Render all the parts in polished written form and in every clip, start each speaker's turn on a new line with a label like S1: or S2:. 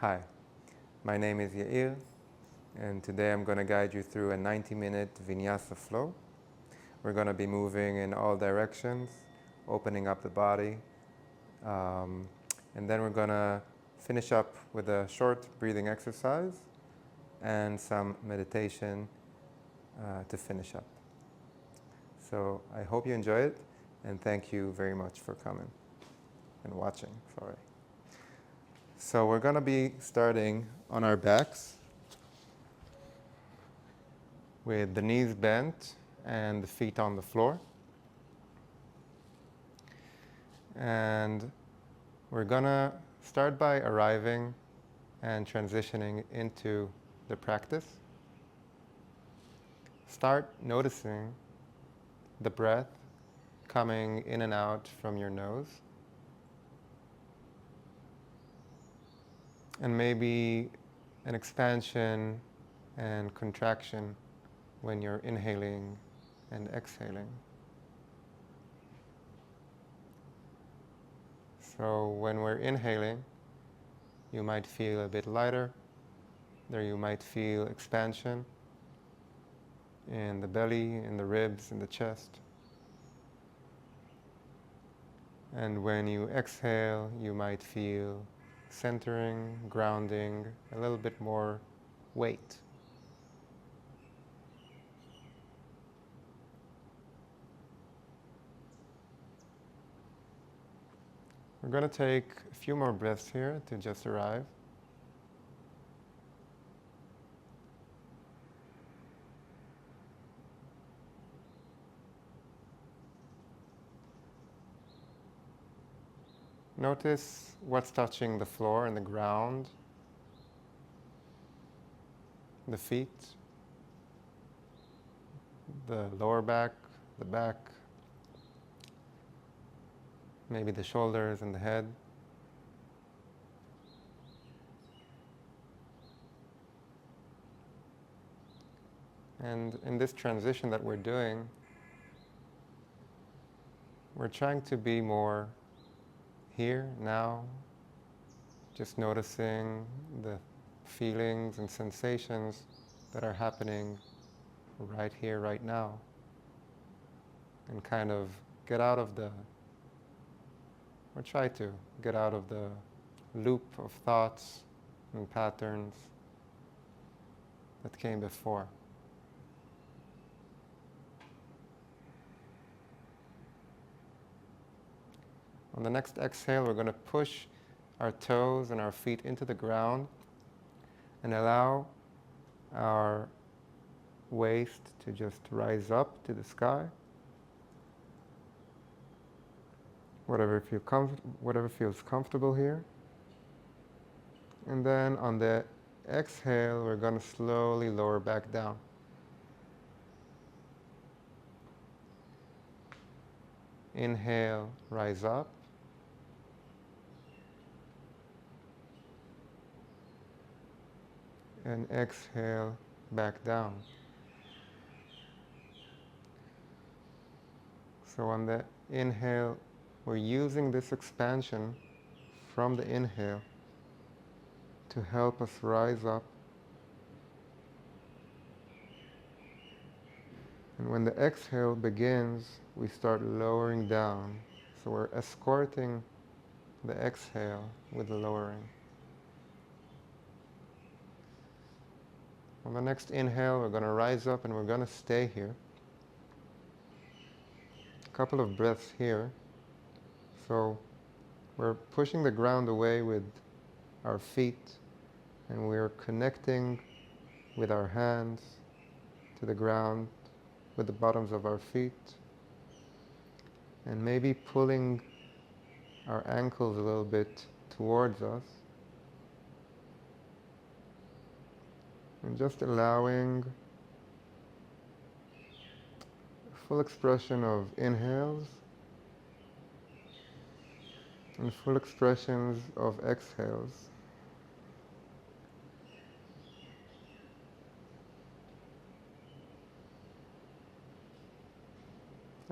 S1: Hi, my name is Yair, and today I'm going to guide you through a 90-minute Vinyasa flow. We're going to be moving in all directions, opening up the body, and then we're going to finish up with a short breathing exercise and some meditation to finish up. So I hope you enjoy it, and thank you very much for coming and watching. Sorry. So we're going to be starting on our backs with the knees bent and the feet on the floor. And we're going to start by arriving and transitioning into the practice. Start noticing the breath coming in and out from your nose. And maybe an expansion and contraction when you're inhaling and exhaling. So when we're inhaling, you might feel a bit lighter. There you might feel expansion in the belly, in the ribs, in the chest. And when you exhale, you might feel centering, grounding, a little bit more weight. We're going to take a few more breaths here to just arrive. Notice what's touching the floor and the ground, the feet, the lower back, the back, maybe the shoulders and the head. And in this transition that we're doing, we're trying to be more here, now, just noticing the feelings and sensations that are happening right here, right now, and kind of get out of the, or try to get out of the loop of thoughts and patterns that came before. On the next exhale, we're going to push our toes and our feet into the ground and allow our waist to just rise up to the sky. Whatever feels comfortable here. And then on the exhale, we're going to slowly lower back down. Inhale, rise up. And exhale, back down. So on the inhale, we're using this expansion from the inhale to help us rise up. And when the exhale begins, we start lowering down. So we're escorting the exhale with the lowering. On the next inhale, we're going to rise up and we're going to stay here. A couple of breaths here. So we're pushing the ground away with our feet and we're connecting with our hands to the ground with the bottoms of our feet and maybe pulling our ankles a little bit towards us. And just allowing full expression of inhales and full expressions of exhales.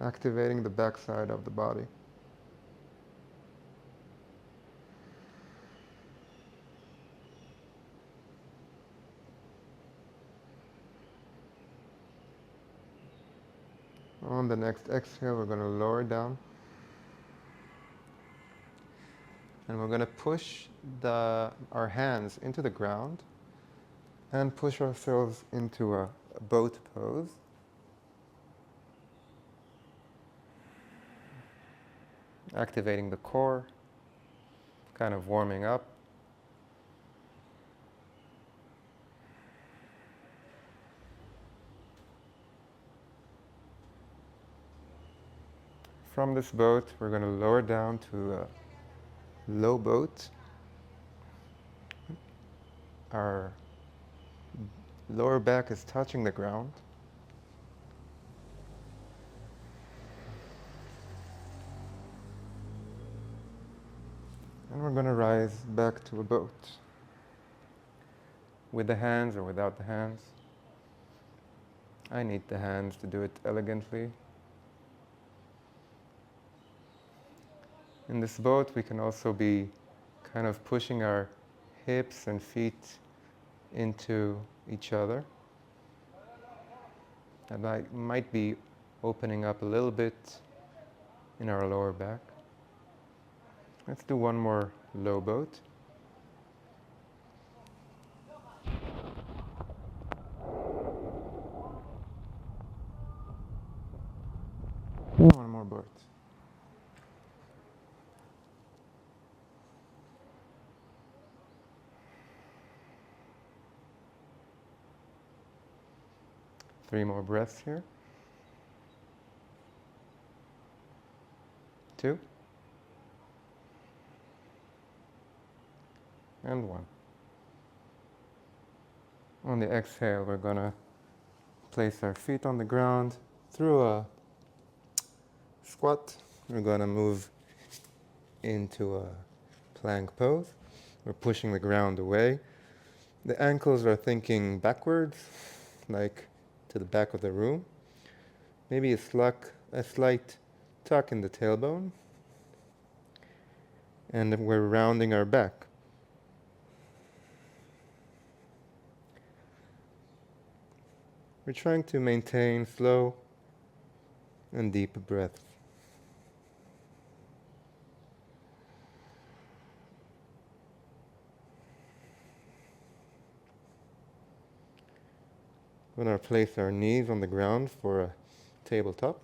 S1: Activating the backside of the body. On the next exhale, we're going to lower down. And we're going to push our hands into the ground and push ourselves into a boat pose. Activating the core, kind of warming up. From this boat, we're going to lower down to a low boat. Our lower back is touching the ground. And we're going to rise back to a boat. With the hands or without the hands. I need the hands to do it elegantly. In this boat, we can also be kind of pushing our hips and feet into each other. That might be opening up a little bit in our lower back. Let's do one more low boat. One more boat. Three more breaths here. 2. And 1. On the exhale, we're going to place our feet on the ground through a squat. We're going to move into a plank pose. We're pushing the ground away. The ankles are thinking backwards, like to the back of the room. Maybe a slight tuck in the tailbone. And we're rounding our back. We're trying to maintain slow and deep breaths. We're going to place our knees on the ground for a tabletop.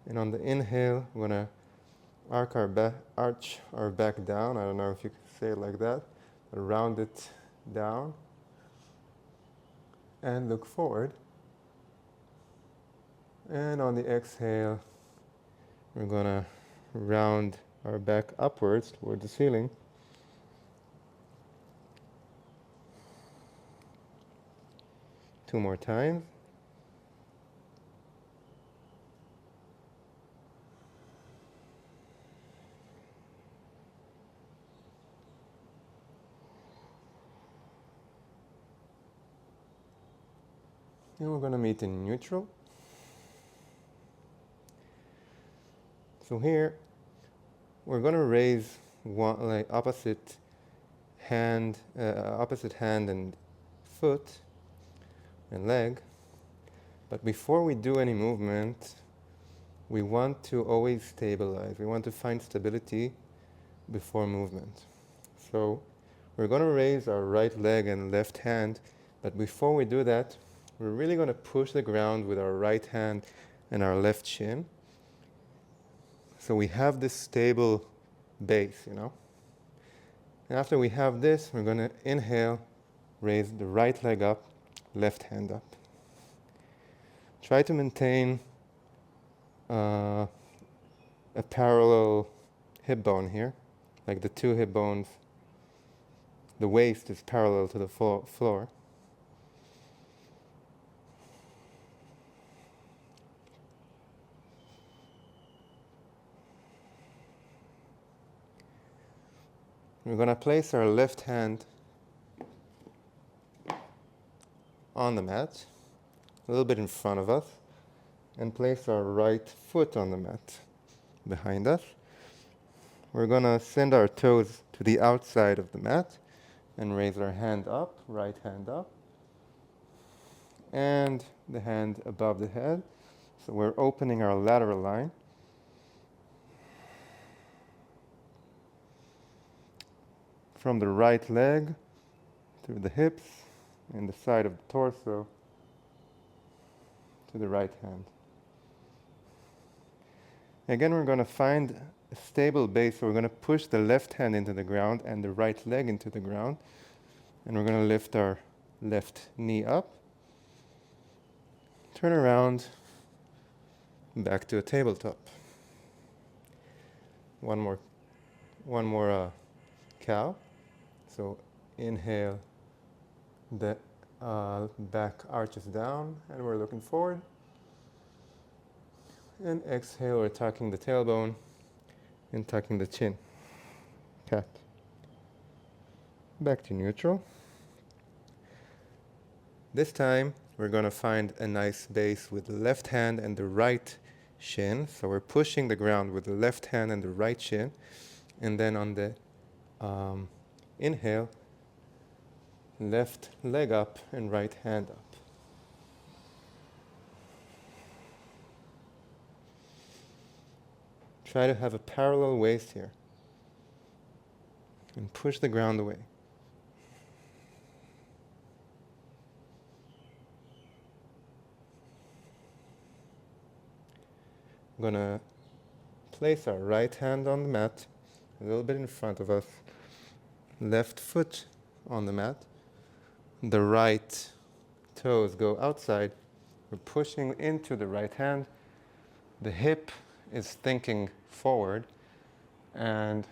S1: And on the inhale, we're going to arch our back down. I don't know if you can say it like that. Round it down. And look forward. And on the exhale, we're going to round our back upwards toward the ceiling. Two more times. And we're going to meet in neutral. So here, we're going to raise one, like opposite hand and foot and leg. But before we do any movement, we want to always stabilize. We want to find stability before movement. So we're going to raise our right leg and left hand, but before we do that, we're really going to push the ground with our right hand and our left shin. So we have this stable base, you know. And after we have this, we're going to inhale, raise the right leg up, left hand up. Try to maintain a parallel hip bone here, like the two hip bones. The waist is parallel to the floor. We're going to place our left hand on the mat, a little bit in front of us, and place our right foot on the mat behind us. We're going to send our toes to the outside of the mat and raise our hand up, right hand up. and the hand above the head. So we're opening our lateral line. From the right leg through the hips and the side of the torso to the right hand. Again, we're going to find a stable base, so we're going to push the left hand into the ground and the right leg into the ground. And we're going to lift our left knee up. Turn around, back to a tabletop. One more cow. So inhale, the back arches down, and we're looking forward. And exhale, we're tucking the tailbone and tucking the chin. Cat. Back to neutral. This time, we're going to find a nice base with the left hand and the right shin. So we're pushing the ground with the left hand and the right shin. And then on the inhale, left leg up and right hand up. Try to have a parallel waist here. And push the ground away. We're going to place our right hand on the mat, a little bit in front of us. Left foot on the mat. The right toes go outside. We're pushing into the right hand. The hip is thinking forward. And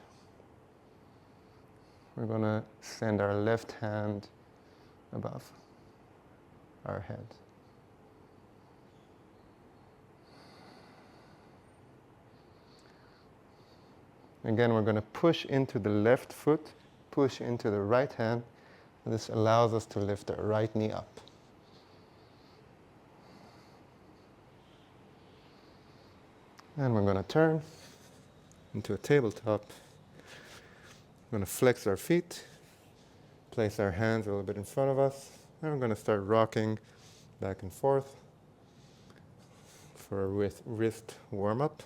S1: we're going to send our left hand above our head. Again, we're going to push into the left foot, push into the right hand. This allows us to lift our right knee up. And we're going to turn into a tabletop. We're going to flex our feet, place our hands a little bit in front of us, and we're going to start rocking back and forth for a wrist warm-up.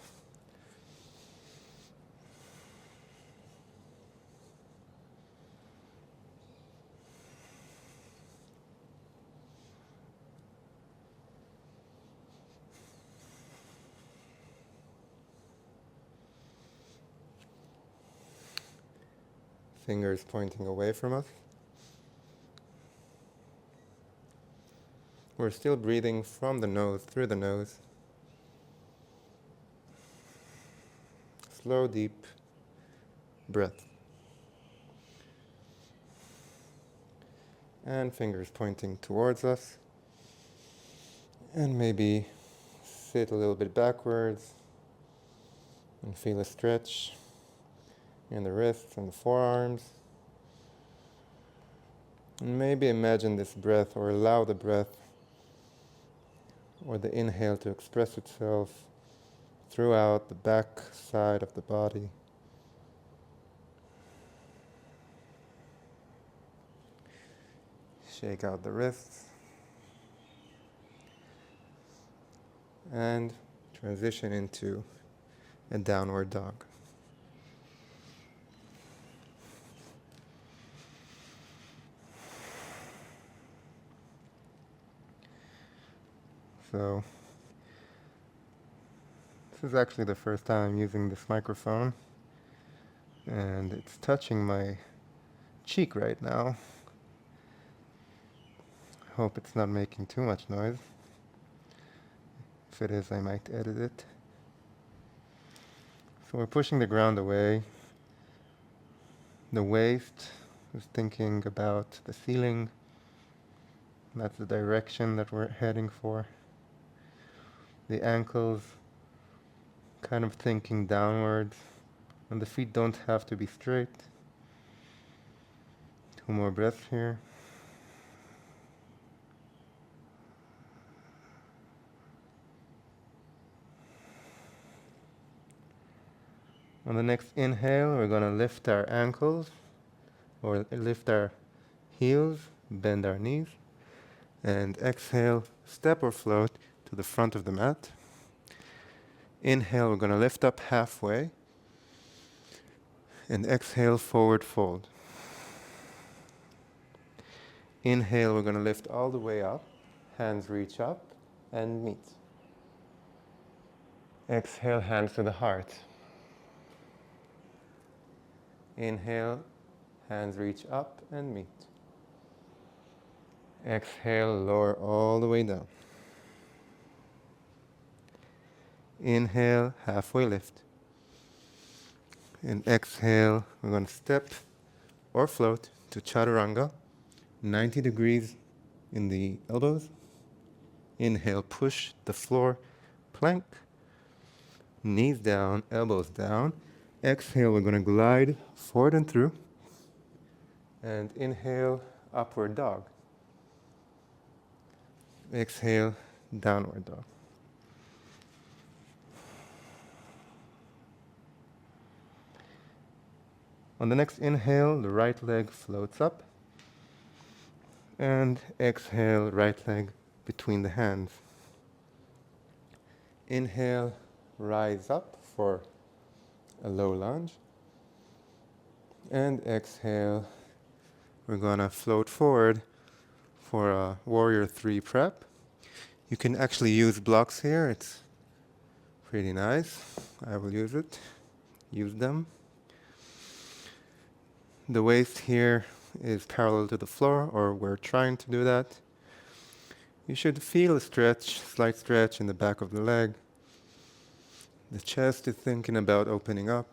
S1: Fingers pointing away from us. We're still breathing from the nose, through the nose. Slow, deep breath. And fingers pointing towards us. And maybe sit a little bit backwards and feel a stretch in the wrists and the forearms. And maybe imagine this breath, or allow the breath or the inhale to express itself throughout the back side of the body. Shake out the wrists. And transition into a downward dog. So, this is actually the first time I'm using this microphone, and it's touching my cheek right now. I hope it's not making too much noise. If it is, I might edit it. So we're pushing the ground away. The waist is thinking about the ceiling. That's the direction that we're heading for. The ankles kind of thinking downwards, and the feet don't have to be straight. 2 more breaths here. On the next inhale, we're going to lift our ankles, or lift our heels, bend our knees, And exhale, step or float to the front of the mat. Inhale, we're going to lift up halfway. And exhale, forward fold. Inhale, we're going to lift all the way up. Hands reach up and meet. Exhale, hands to the heart. Inhale, hands reach up and meet. Exhale, lower all the way down. Inhale, halfway lift. And exhale, we're going to step or float to chaturanga, 90 degrees in the elbows. Inhale, push the floor, plank. Knees down, elbows down. Exhale, we're going to glide forward and through. And inhale, upward dog. Exhale, downward dog. On the next inhale, the right leg floats up. And exhale, right leg between the hands. Inhale, rise up for a low lunge. And exhale, we're going to float forward for a warrior 3 prep. You can actually use blocks here. It's pretty nice. I will use it. Use them. The waist here is parallel to the floor, or we're trying to do that. You should feel a stretch, slight stretch in the back of the leg. The chest is thinking about opening up.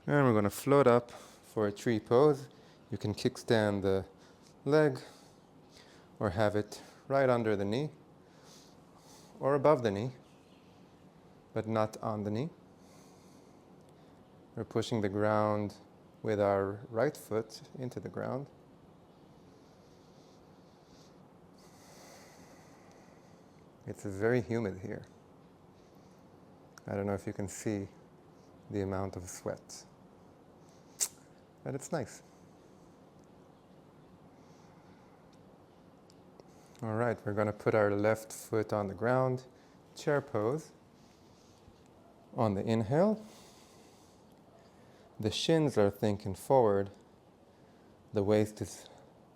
S1: And we're going to float up for a tree pose. You can kickstand the leg or have it right under the knee or above the knee, but not on the knee. We're pushing the ground with our right foot into the ground. It's very humid here. I don't know if you can see the amount of sweat, but it's nice. All right, we're going to put our left foot on the ground, chair pose. On the inhale, the shins are thinking forward, the waist is,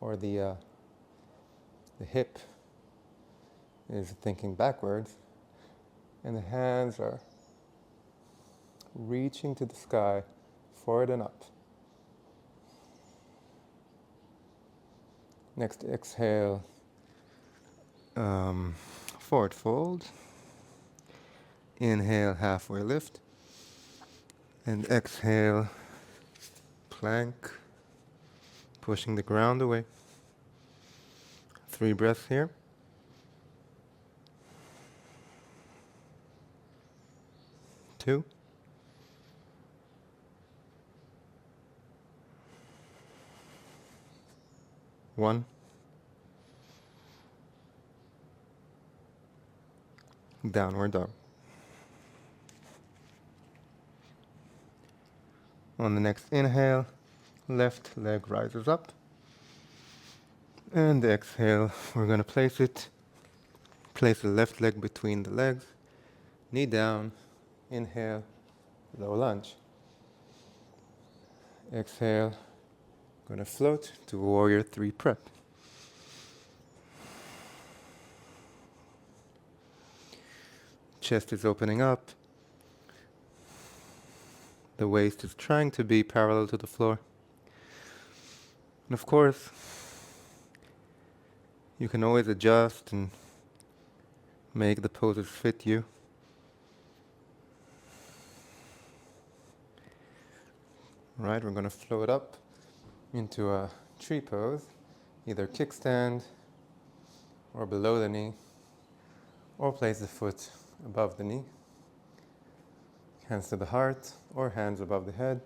S1: or the hip is thinking backwards, and the hands are reaching to the sky, forward and up. Next exhale, forward fold. Inhale, halfway lift. And exhale, plank, pushing the ground away. 3 breaths here. 2. 1. Downward dog. On the next inhale, left leg rises up. And exhale, we're going to place the left leg between the legs, knee down, inhale, low lunge. Exhale, going to float to warrior 3 prep. Chest is opening up. The waist is trying to be parallel to the floor. And of course, you can always adjust and make the poses fit you. Right, we're going to float up into a tree pose, either kickstand or below the knee, or place the foot above the knee. Hands to the heart or hands above the head.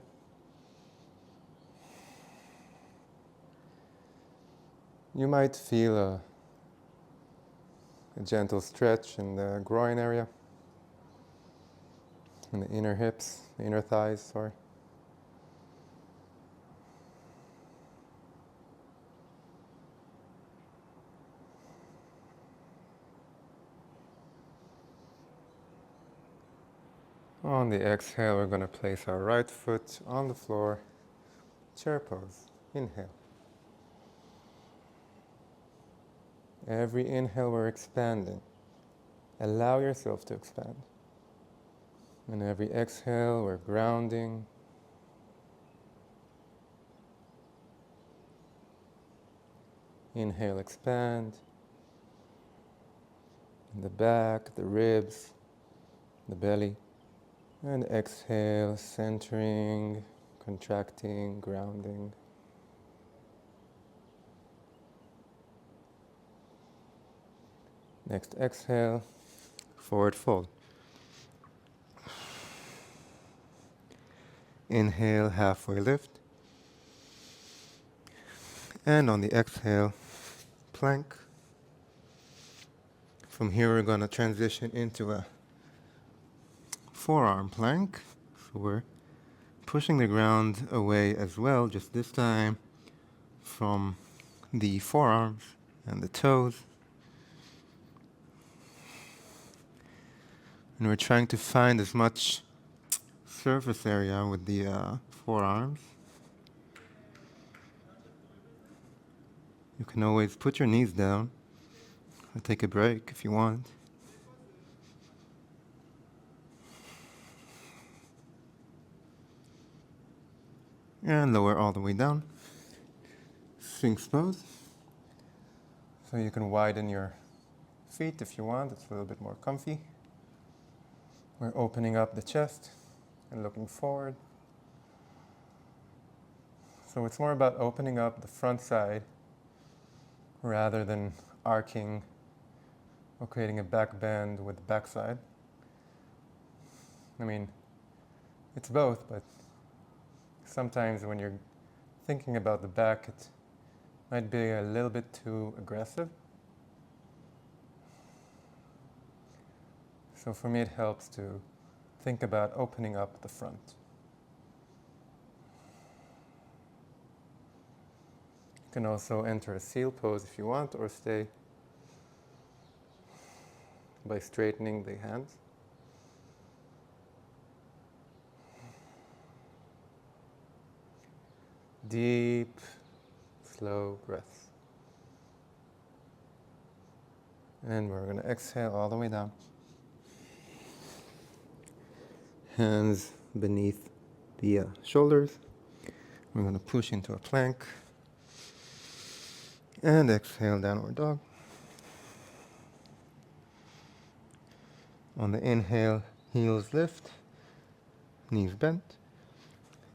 S1: You might feel a gentle stretch in the groin area, in the inner hips, the inner thighs, sorry. On the exhale, we're going to place our right foot on the floor, chair pose. Inhale. Every inhale, we're expanding. Allow yourself to expand. And every exhale, we're grounding. Inhale, expand. The back, the ribs, the belly. And exhale, centering, contracting, grounding. Next exhale, forward fold. Inhale, halfway lift. And on the exhale, plank. From here, we're going to transition into a forearm plank. So we're pushing the ground away as well, just this time from the forearms and the toes. And we're trying to find as much surface area with the forearms. You can always put your knees down or take a break if you want. And lower all the way down. Sphinx pose. So you can widen your feet if you want. It's a little bit more comfy. We're opening up the chest and looking forward. So it's more about opening up the front side rather than arcing or creating a back bend with the back side. I mean, it's both, but sometimes when you're thinking about the back, it might be a little bit too aggressive. So for me, it helps to think about opening up the front. You can also enter a seal pose if you want, or stay by straightening the hands. Deep, slow breaths. And we're going to exhale all the way down. Hands beneath the shoulders. We're going to push into a plank. And exhale, downward dog. On the inhale, heels lift, knees bent.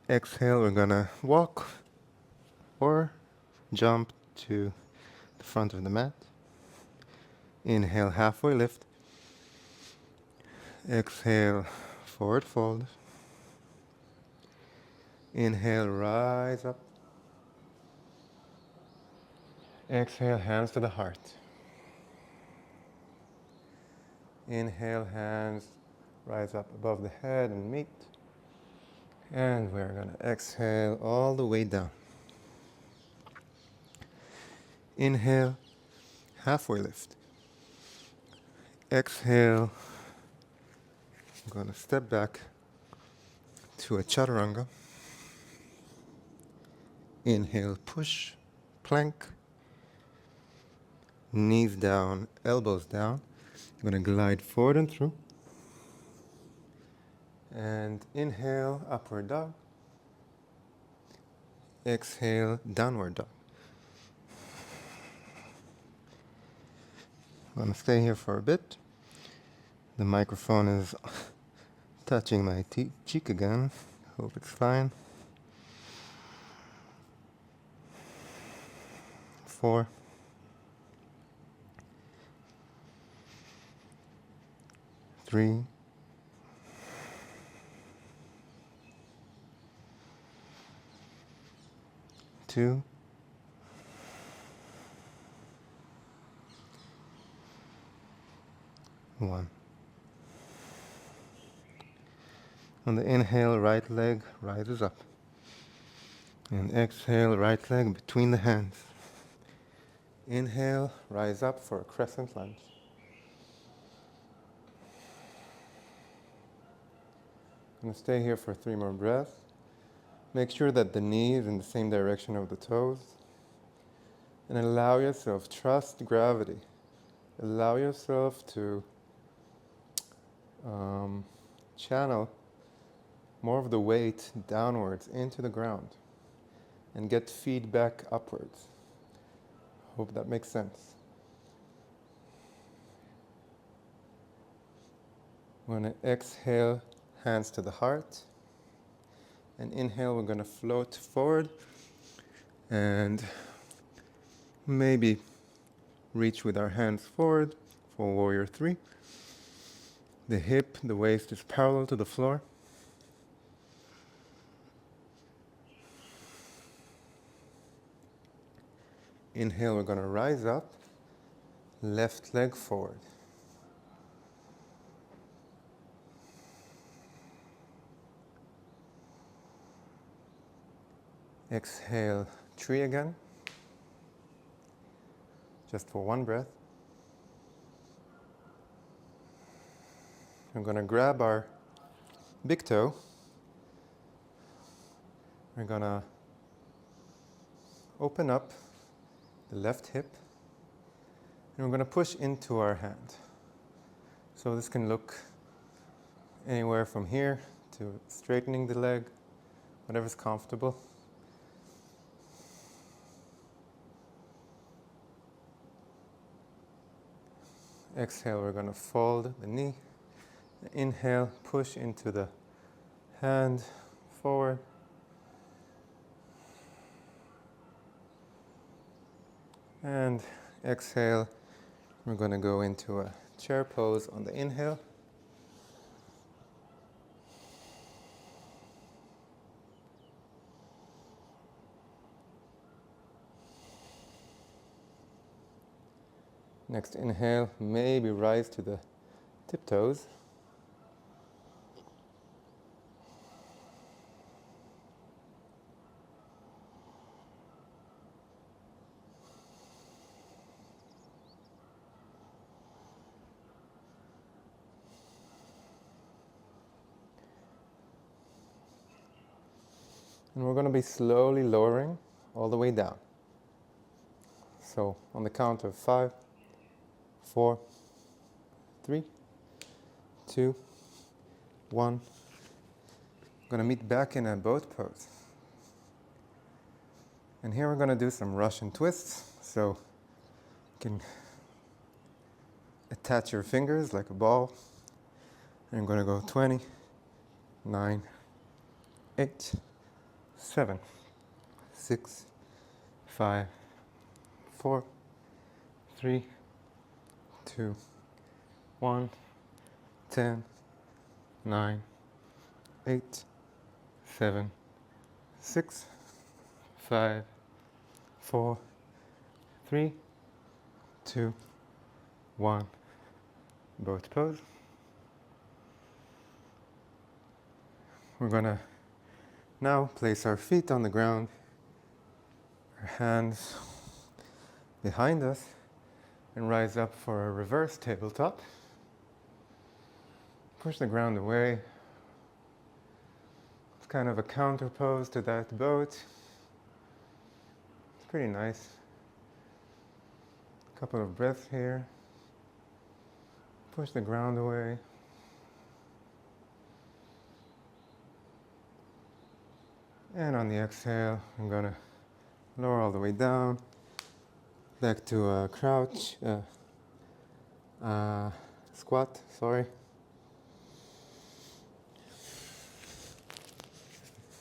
S1: Exhale, we're going to walk or jump to the front of the mat. Inhale, halfway lift. Exhale, forward fold. Inhale, rise up. Exhale, hands to the heart. Inhale, hands rise up above the head and meet. And we're going to exhale all the way down. Inhale, halfway lift. Exhale, I'm going to step back to a chaturanga. Inhale, push, plank. Knees down, elbows down. I'm going to glide forward and through. And inhale, upward dog. Exhale, downward dog. I'm going to stay here for a bit. The microphone is touching my cheek again. Hope it's fine. 4. 3. 2. 1. On the inhale, right leg rises up. And exhale, right leg between the hands. Inhale, rise up for a crescent lunge. I'm going to stay here for 3 more breaths. Make sure that the knee is in the same direction of the toes. And allow yourself, trust gravity. Allow yourself to channel more of the weight downwards into the ground and get feedback upwards. Hope that makes sense. We're going to exhale, hands to the heart. And inhale, we're going to float forward and maybe reach with our hands forward for warrior 3. The hip, the waist is parallel to the floor. Inhale, we're going to rise up, left leg forward. Exhale, tree again. Just for 1 breath. We're going to grab our big toe. We're going to open up the left hip. And we're going to push into our hand. So this can look anywhere from here to straightening the leg, whatever's comfortable. Exhale, we're going to fold the knee. Inhale, push into the hand forward. And exhale, we're going to go into a chair pose on the inhale. Next inhale, maybe rise to the tiptoes. And we're going to be slowly lowering all the way down. So on the count of 5, 4, 3, 2, 1. I'm going to meet back in a boat pose. And here we're going to do some Russian twists. So you can attach your fingers like a ball. And I'm going to go 20, 9, 8, 7, 6, 5, 4, 3, 2, 1, 10, 9, 8, 7, 6, 5, 4, 3, 2, 1. Boat pose. We're going to now place our feet on the ground, our hands behind us, and rise up for a reverse tabletop. Push the ground away. It's kind of a counter pose to that boat. It's pretty nice. A couple of breaths here. Push the ground away. And on the exhale, I'm going to lower all the way down. Back to a crouch, squat, sorry.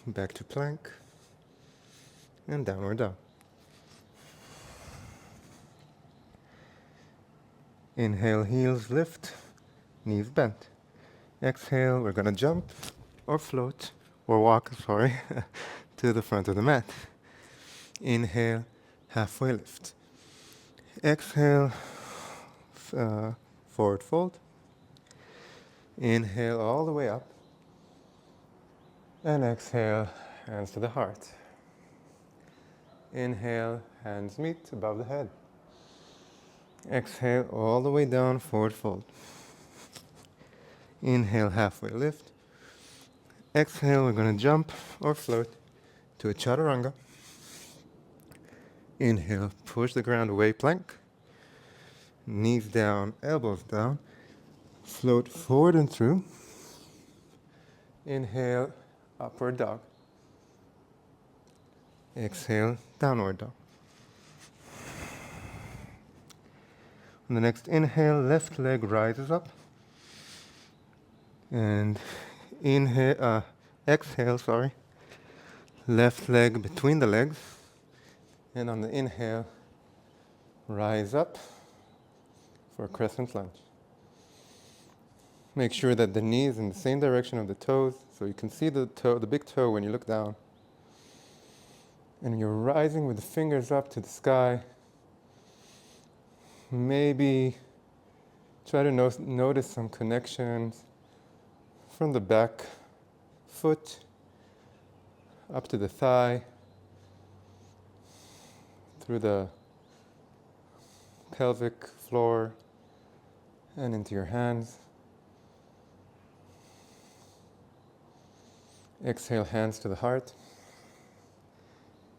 S1: Back to plank. And downward dog. Inhale, heels lift, knees bent. Exhale, we're going to jump or float or walk, to the front of the mat. Inhale, halfway lift. Exhale, forward fold. Inhale all the way up. And exhale, hands to the heart. Inhale, hands meet above the head. Exhale all the way down, forward fold. Inhale, halfway lift. Exhale, we're going to jump or float to a chaturanga. Inhale, push the ground away, plank. Knees down, elbows down. Float forward and through. Inhale, upward dog. Exhale, downward dog. On the next inhale, left leg rises up. And inhale, exhale, left leg between the legs. And on the inhale, rise up for a crescent lunge. Make sure that the knee is in the same direction of the toes, so you can see the big toe when you look down. And you're rising with the fingers up to the sky. Maybe try to notice some connections from the back foot up to the thigh, through the pelvic floor and into your hands. Exhale, hands to the heart.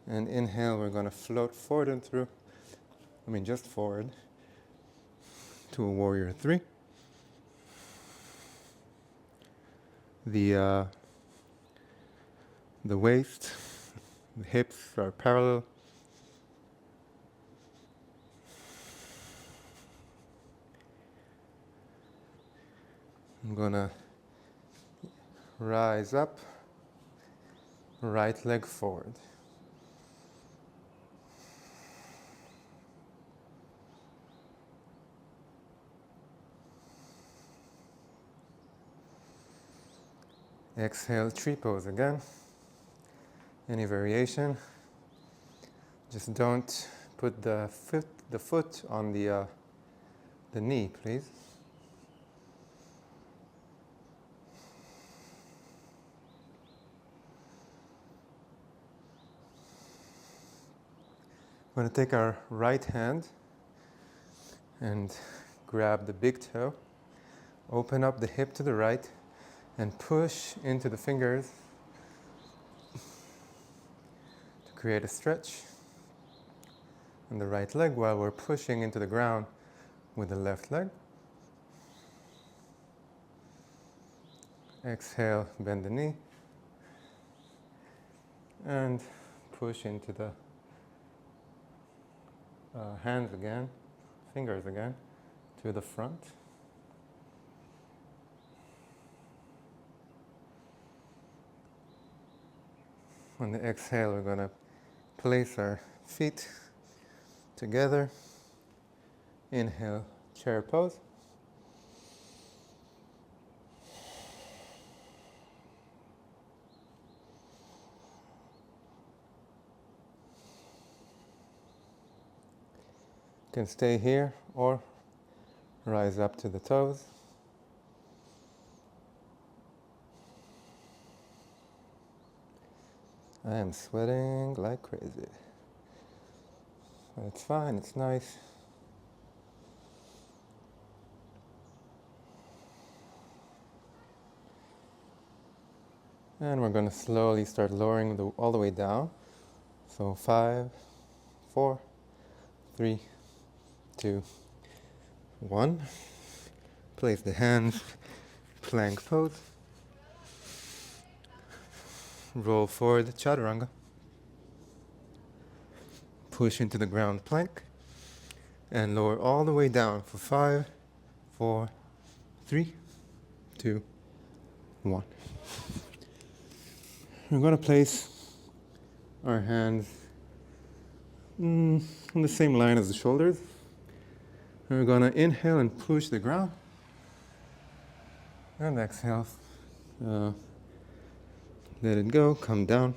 S1: And inhale, we're going to float forward and through. Just forward to a warrior 3. The waist, the hips are parallel. I'm going to rise up, right leg forward. Exhale, tree pose again. Any variation. Just don't put the foot on the knee, please. We're going to take our right hand and grab the big toe. Open up the hip to the right and push into the fingers to create a stretch on the right leg while we're pushing into the ground with the left leg. Exhale, bend the knee and push into the hands again, fingers again, to the front. On the exhale, we're going to place our feet together. Inhale, chair pose. You can stay here or rise up to the toes. I am sweating like crazy. But it's fine, it's nice. And we're going to slowly start lowering all the way down. So 5, 4, 3, 2, 1. Place the hands, plank pose. Roll forward, chaturanga. Push into the ground plank. And lower all the way down for 5, 4, 3, 2, 1. We're going to place our hands on the same line as the shoulders. And we're going to inhale and push the ground. And exhale. Let it go, come down.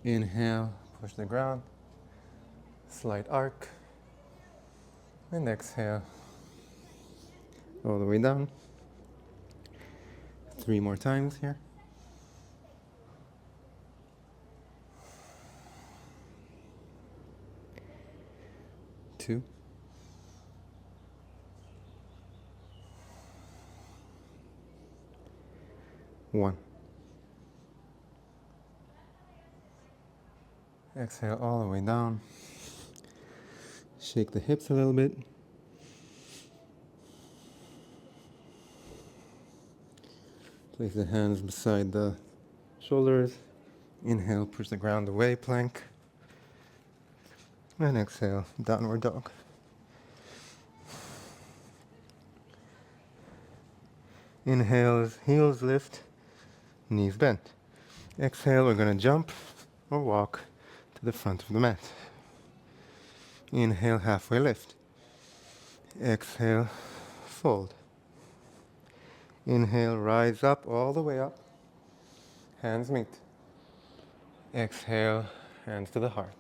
S1: Inhale, push the ground. Slight arc. And exhale. All the way down. 3 more times here. 2. 1. 1. Exhale all the way down. Shake the hips a little bit. Place the hands beside the shoulders. Inhale, push the ground away, plank. And exhale, downward dog. Inhale, heels lift, knees bent. Exhale, we're going to jump or walk to the front of the mat. Inhale, halfway lift. Exhale, fold. Inhale, rise up, all the way up. Hands meet. Exhale, hands to the heart.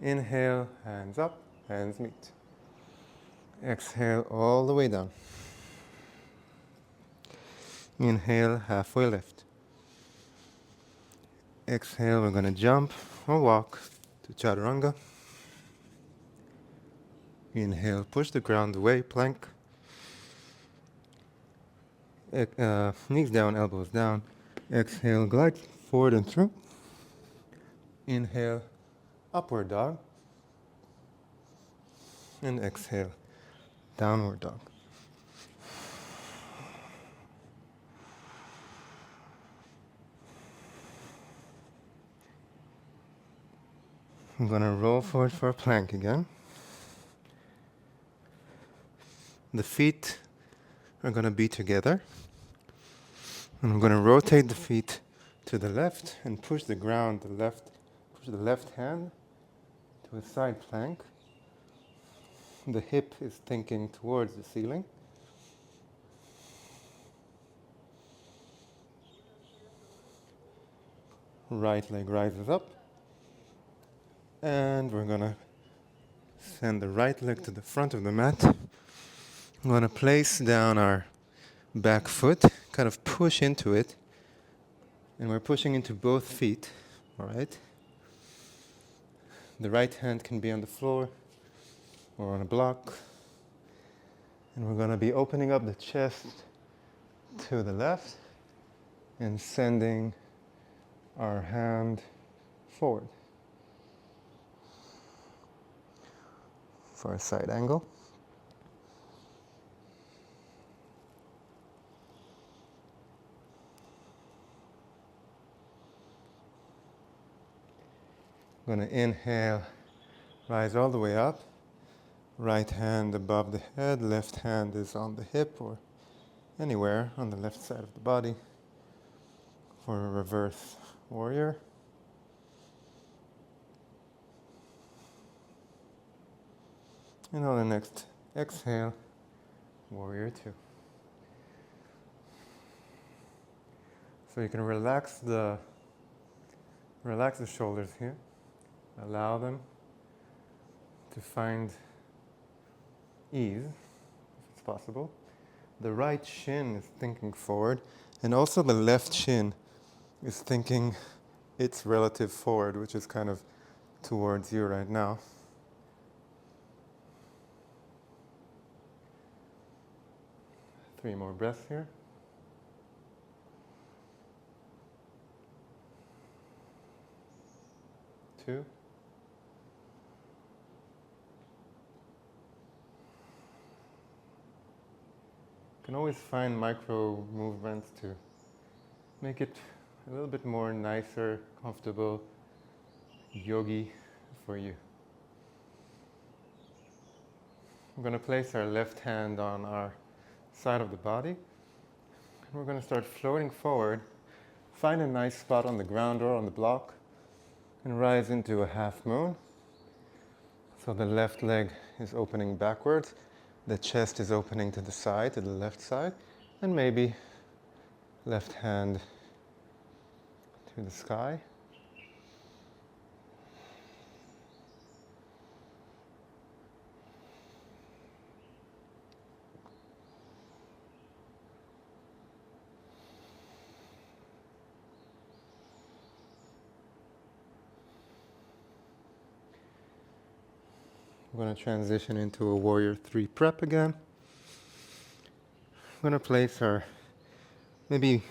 S1: Inhale, hands up, hands meet. Exhale, all the way down. Inhale, halfway lift. Exhale, we're going to jump or walk to chaturanga. Inhale, push the ground away, plank. Knees down, elbows down. Exhale, glide forward and through. Inhale, upward dog. And exhale, downward dog. I'm going to roll forward for a plank again. The feet are going to be together. And I'm going to rotate the feet to the left and push the ground, push the left hand to a side plank. The hip is thinking towards the ceiling. Right leg rises up. And we're going to send the right leg to the front of the mat. I'm going to place down our back foot, kind of push into it. And we're pushing into both feet, all right? The right hand can be on the floor or on a block. And we're going to be opening up the chest to the left and sending our hand forward for a side angle. I'm going to inhale, rise all the way up. Right hand above the head, left hand is on the hip or anywhere on the left side of the body for a reverse warrior. And on the next exhale, warrior 2. So you can relax the shoulders here. Allow them to find ease, if it's possible. The right shin is thinking forward, and also the left shin is thinking its relative forward, which is kind of towards you right now. Three more breaths here. 2. You can always find micro movements to make it a little bit more nicer, comfortable, yogi for you. We're going to place our left hand on our side of the body. And we're going to start floating forward. Find a nice spot on the ground or on the block and rise into a half moon. So the left leg is opening backwards. The chest is opening to the side, to the left side. And maybe left hand to the sky. We're going to transition into a warrior 3 prep again. We're going to place our Maybe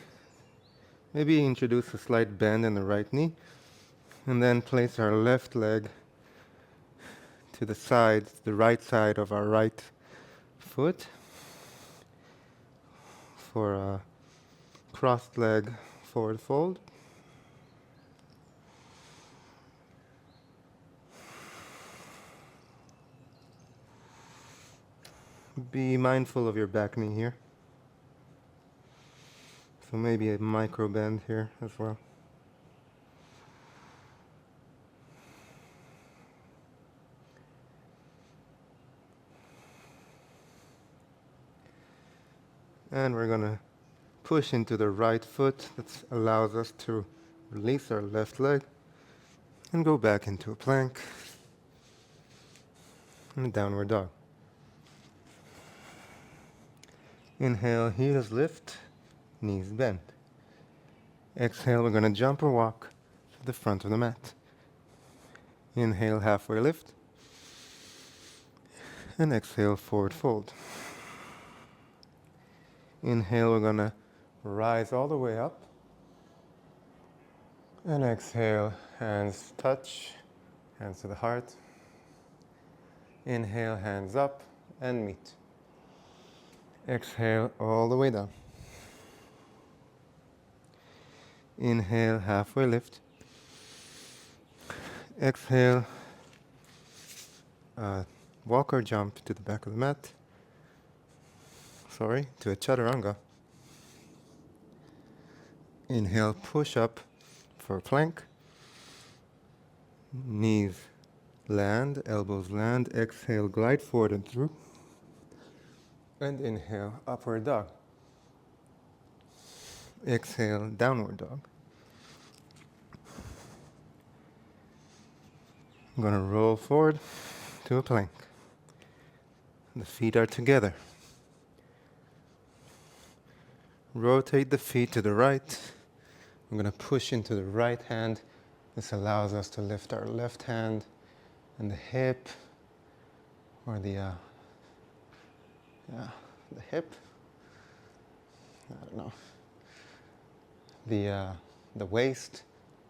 S1: introduce a slight bend in the right knee, and then place our left leg to the side, the right side of our right foot for a crossed leg forward fold. Be mindful of your back knee here. So maybe a micro bend here as well. And we're going to push into the right foot. That allows us to release our left leg and go back into a plank and a downward dog. Inhale, heels lift, knees bend. Exhale, we're going to jump or walk to the front of the mat. Inhale, halfway lift. And exhale, forward fold. Inhale, we're going to rise all the way up. And exhale, hands touch, hands to the heart. Inhale, hands up and meet. Exhale, all the way down. Inhale, halfway lift. Exhale, walk or jump to the back of the mat. To a chaturanga. Inhale, push up for a plank. Knees land, elbows land. Exhale, glide forward and through. And inhale, upward dog. Exhale, downward dog. I'm going to roll forward to a plank. The feet are together. Rotate the feet to the right. I'm going to push into the right hand. This allows us to lift our left hand and the hip, or the hip. I don't know. The waist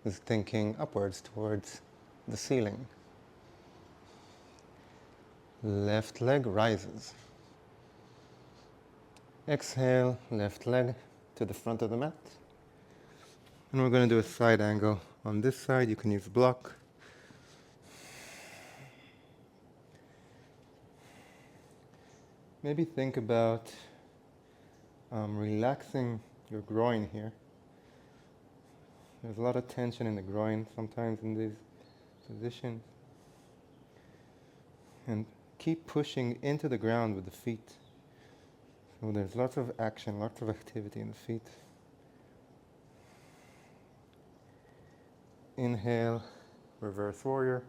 S1: is thinking upwards towards the ceiling. Left leg rises. Exhale, left leg to the front of the mat. And we're going to do a side angle. On this side, you can use a block. Maybe think about relaxing your groin here. There's a lot of tension in the groin sometimes in these positions. And keep pushing into the ground with the feet. So there's lots of action, lots of activity in the feet. Inhale, reverse warrior.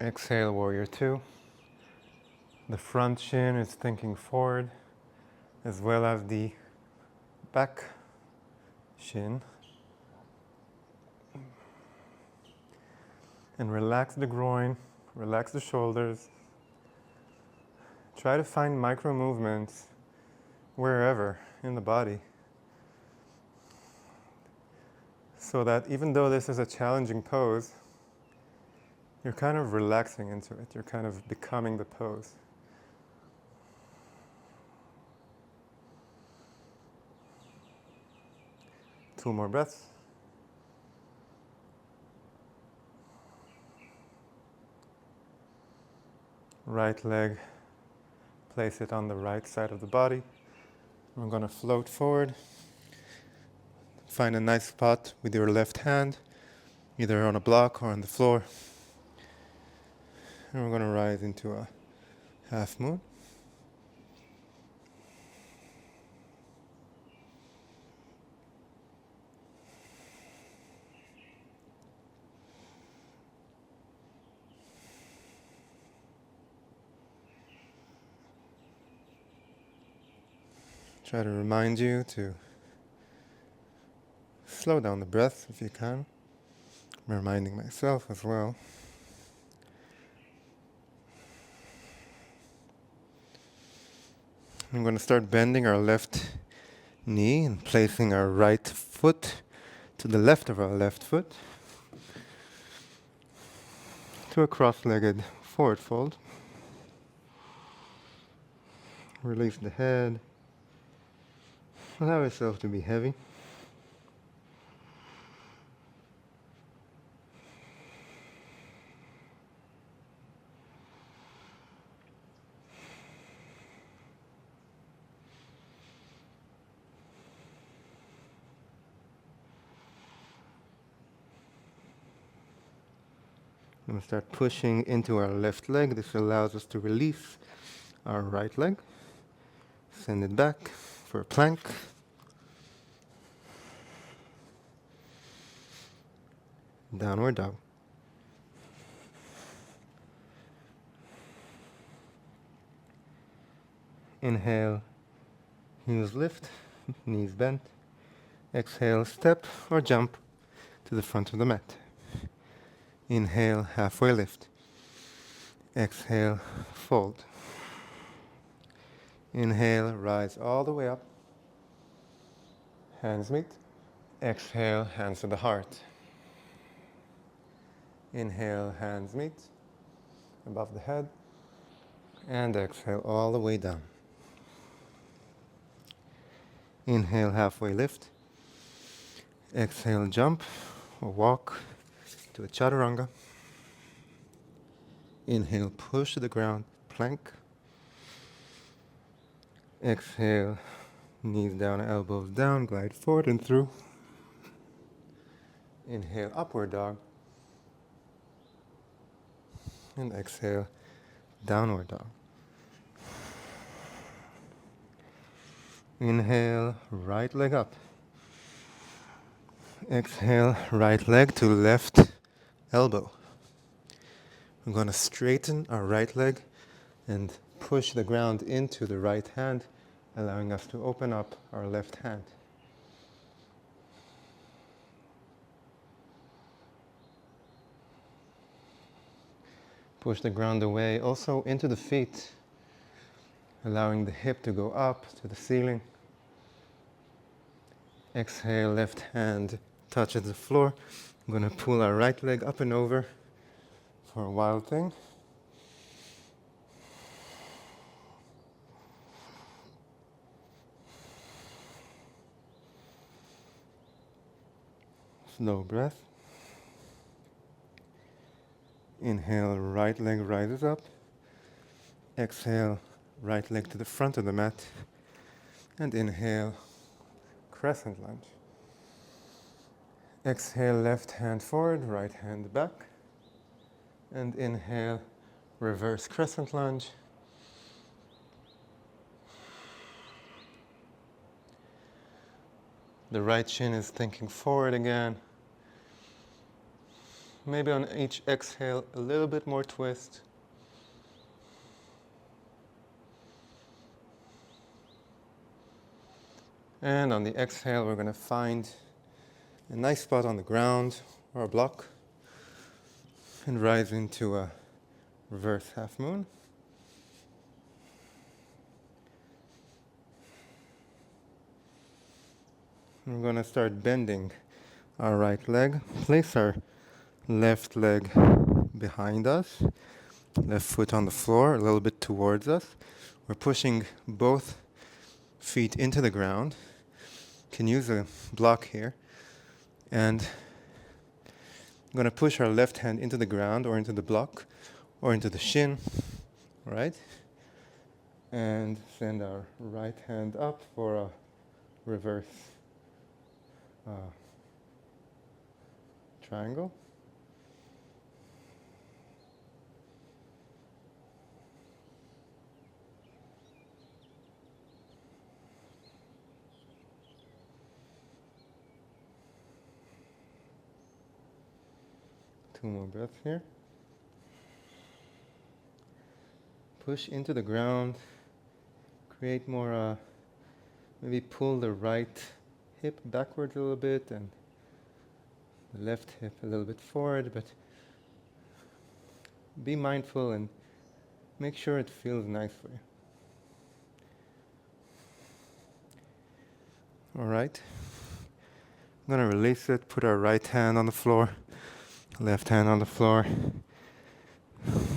S1: Exhale, warrior two. The front shin is thinking forward, as well as the back shin. And relax the groin, relax the shoulders. Try to find micro movements wherever in the body, so that even though this is a challenging pose, you're kind of relaxing into it. You're kind of becoming the pose. Two more breaths. Right leg, place it on the right side of the body. We're going to float forward. Find a nice spot with your left hand, either on a block or on the floor. And we're going to rise into a half moon. Try to remind you to slow down the breath if you can. I'm reminding myself as well. I'm going to start bending our left knee and placing our right foot to the left of our left foot to a cross-legged forward fold. Release the head. Allow yourself to be heavy. I'm going to start pushing into our left leg. This allows us to release our right leg. Send it back for a plank. Downward dog. Inhale, heels lift, knees bent. Exhale, step or jump to the front of the mat. Inhale, halfway lift. Exhale, fold. Inhale, rise all the way up. Hands meet. Exhale, hands to the heart. Inhale, hands meet above the head. And exhale all the way down. Inhale, halfway lift. Exhale, jump or walk to a chaturanga. Inhale, push to the ground, plank. Exhale, knees down, elbows down, glide forward and through. Inhale, upward dog. And exhale, downward dog. Inhale, right leg up. Exhale, right leg to left elbow. We're going to straighten our right leg and push the ground into the right hand, allowing us to open up our left hand. Push the ground away, also into the feet, allowing the hip to go up to the ceiling. Exhale, left hand touches the floor. I'm going to pull our right leg up and over for a wild thing. Slow breath. Inhale, right leg rises up. Exhale, right leg to the front of the mat. And inhale, crescent lunge. Exhale, left hand forward, right hand back. And inhale, reverse crescent lunge. The right shin is thinking forward again. Maybe on each exhale, a little bit more twist. And on the exhale, we're going to find a nice spot on the ground or a block and rise into a reverse half moon. We're going to start bending our right leg. Place our left leg behind us, left foot on the floor, a little bit towards us. We're pushing both feet into the ground. Can use a block here. And I'm going to push our left hand into the ground or into the block or into the shin, right? And send our right hand up for a reverse triangle. Two more breaths here. Push into the ground. Create more, maybe pull the right hip backwards a little bit and the left hip a little bit forward, but be mindful and make sure it feels nice for you. All right. I'm going to release it, put our right hand on the floor, left hand on the floor.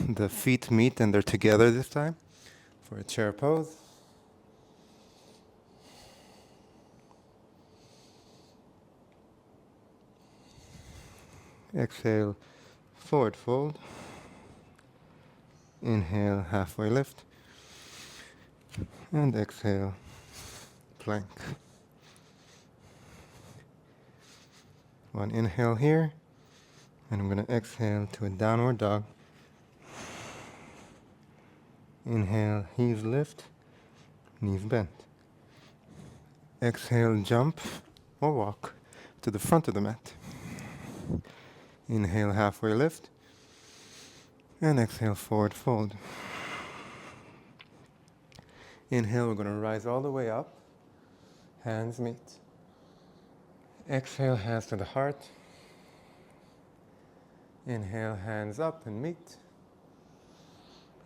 S1: The feet meet and they're together this time for a chair pose. Exhale, forward fold. Inhale, halfway lift. And exhale, plank. One inhale here, and I'm going to exhale to a downward dog. Inhale, heels lift, knees bent. Exhale, jump or walk to the front of the mat. Inhale, halfway lift, and exhale, forward fold. Inhale, we're going to rise all the way up, hands meet. Exhale, hands to the heart. Inhale, hands up and meet.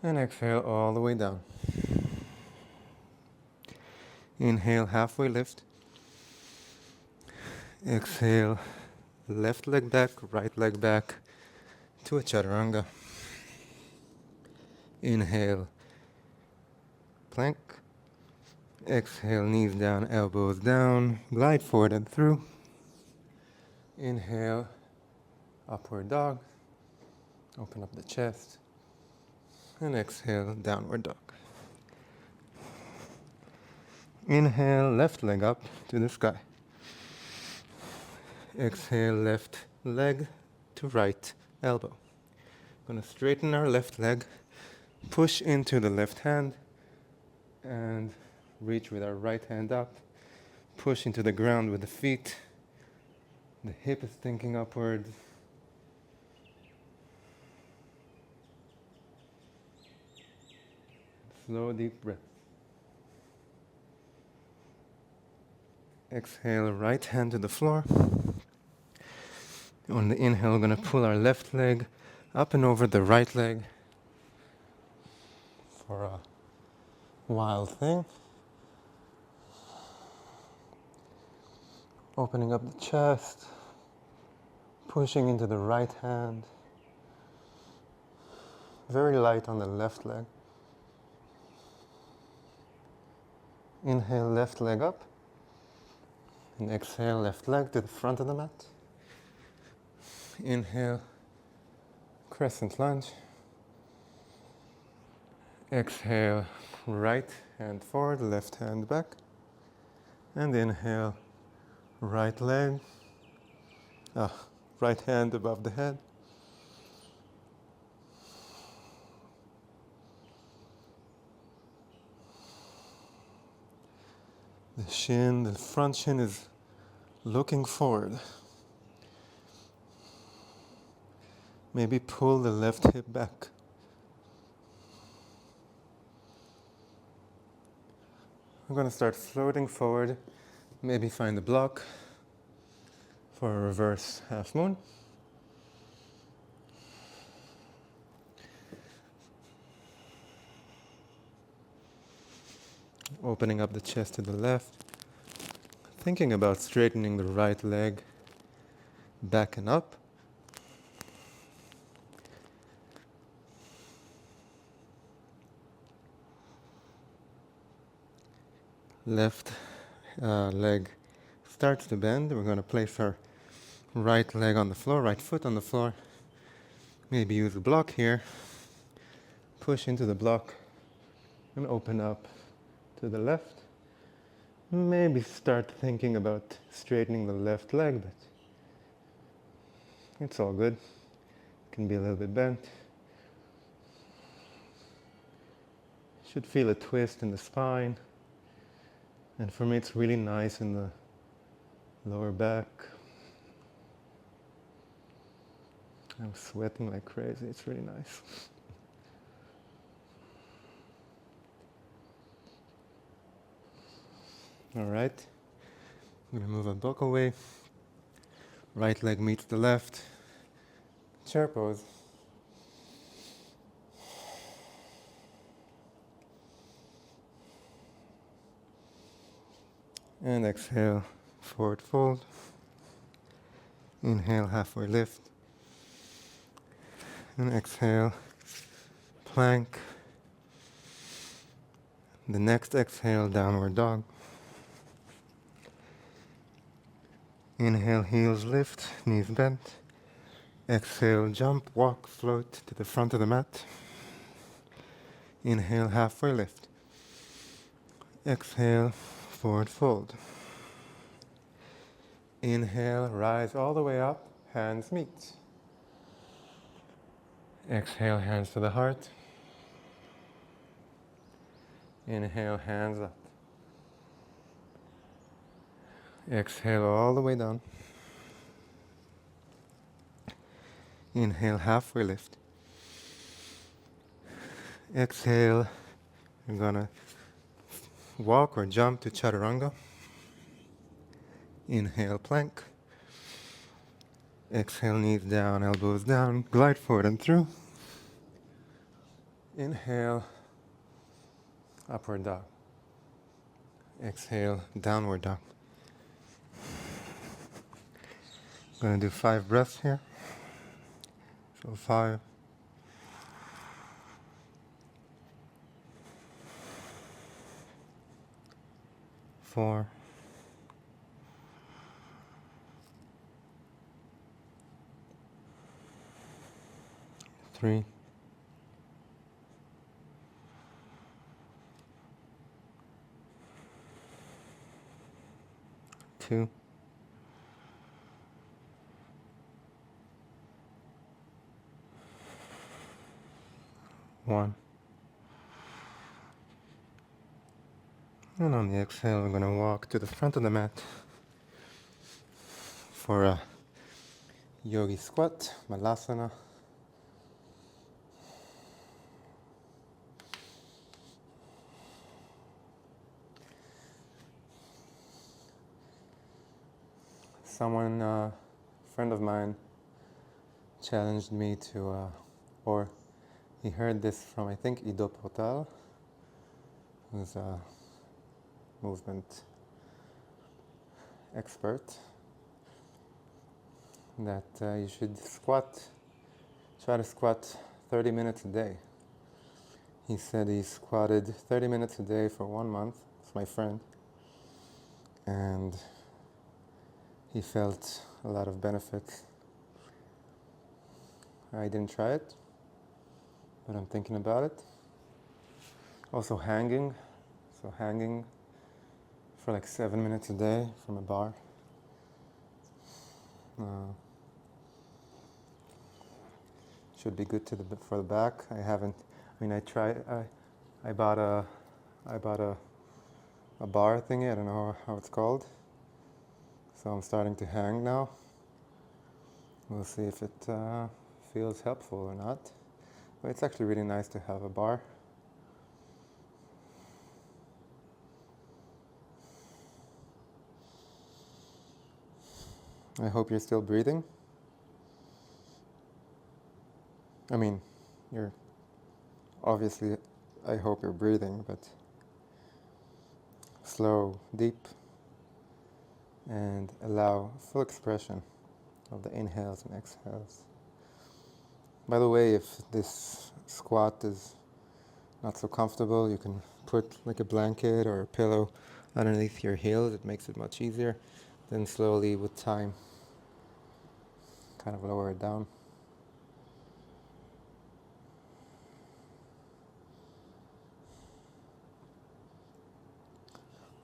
S1: And exhale all the way down. Inhale, halfway lift. Exhale, left leg back, right leg back to a chaturanga. Inhale, plank. Exhale, knees down, elbows down, glide forward and through. Inhale, upward dog. Open up the chest. And exhale, downward dog. Inhale, left leg up to the sky. Exhale, left leg to right elbow. Going to straighten our left leg, push into the left hand, and reach with our right hand up. Push into the ground with the feet. The hip is thinking upward. Slow, deep breath. Exhale, right hand to the floor. On the inhale, we're going to pull our left leg up and over the right leg for a wild thing. Opening up the chest, pushing into the right hand. Very light on the left leg. Inhale, left leg up. And exhale, left leg to the front of the mat. Inhale, crescent lunge. Exhale, right hand forward, left hand back. And inhale, right leg, right hand above the head. The front shin is looking forward. Maybe pull the left hip back. I'm going to start floating forward. Maybe find a block for a reverse half moon. Opening up the chest to the left. Thinking about straightening the right leg back and up. Left leg starts to bend. We're going to place our right leg on the floor, right foot on the floor. Maybe use a block here. Push into the block and open up to the left. Maybe start thinking about straightening the left leg, but it's all good. It can be a little bit bent. Should feel a twist in the spine. And for me, it's really nice in the lower back. I'm sweating like crazy. It's really nice. All right. I'm going to move a block away. Right leg meets the left. Chair pose. And exhale, forward fold. Inhale, halfway lift. And exhale, plank. The next exhale, downward dog. Inhale, heels lift, knees bent. Exhale, jump, walk, float to the front of the mat. Inhale, halfway lift. Exhale, forward fold. Inhale, rise all the way up, hands meet. Exhale, hands to the heart. Inhale, hands up. Exhale all the way down. Inhale, halfway lift. Exhale, you're gonna walk or jump to chaturanga. Inhale, plank. Exhale, knees down, elbows down, glide forward and through. Inhale, upward dog. Exhale, downward dog. Gonna do 5 breaths here. So 5. 4. 3. 2. 1. And on the exhale, we're going to walk to the front of the mat for a yogi squat, malasana. Someone, a friend of mine, challenged me to, or he heard this from, I think, Ido Portal, who's a movement expert, that you should try to squat 30 minutes a day. He said he squatted 30 minutes a day for 1 month. It's my friend. And he felt a lot of benefits. I didn't try it, but I'm thinking about it. Also hanging. So hanging for like 7 minutes a day from a bar. Should be good for the back. I haven't. I mean, I bought a bar thingy. I don't know how it's called. So I'm starting to hang now. We'll see if it feels helpful or not. But it's actually really nice to have a bar. I hope you're still breathing. I mean, you're obviously, I hope you're breathing, but slow, deep, and allow full expression of the inhales and exhales. By the way, if this squat is not so comfortable, you can put like a blanket or a pillow underneath your heels. It makes it much easier. Then slowly, with time, kind of lower it down.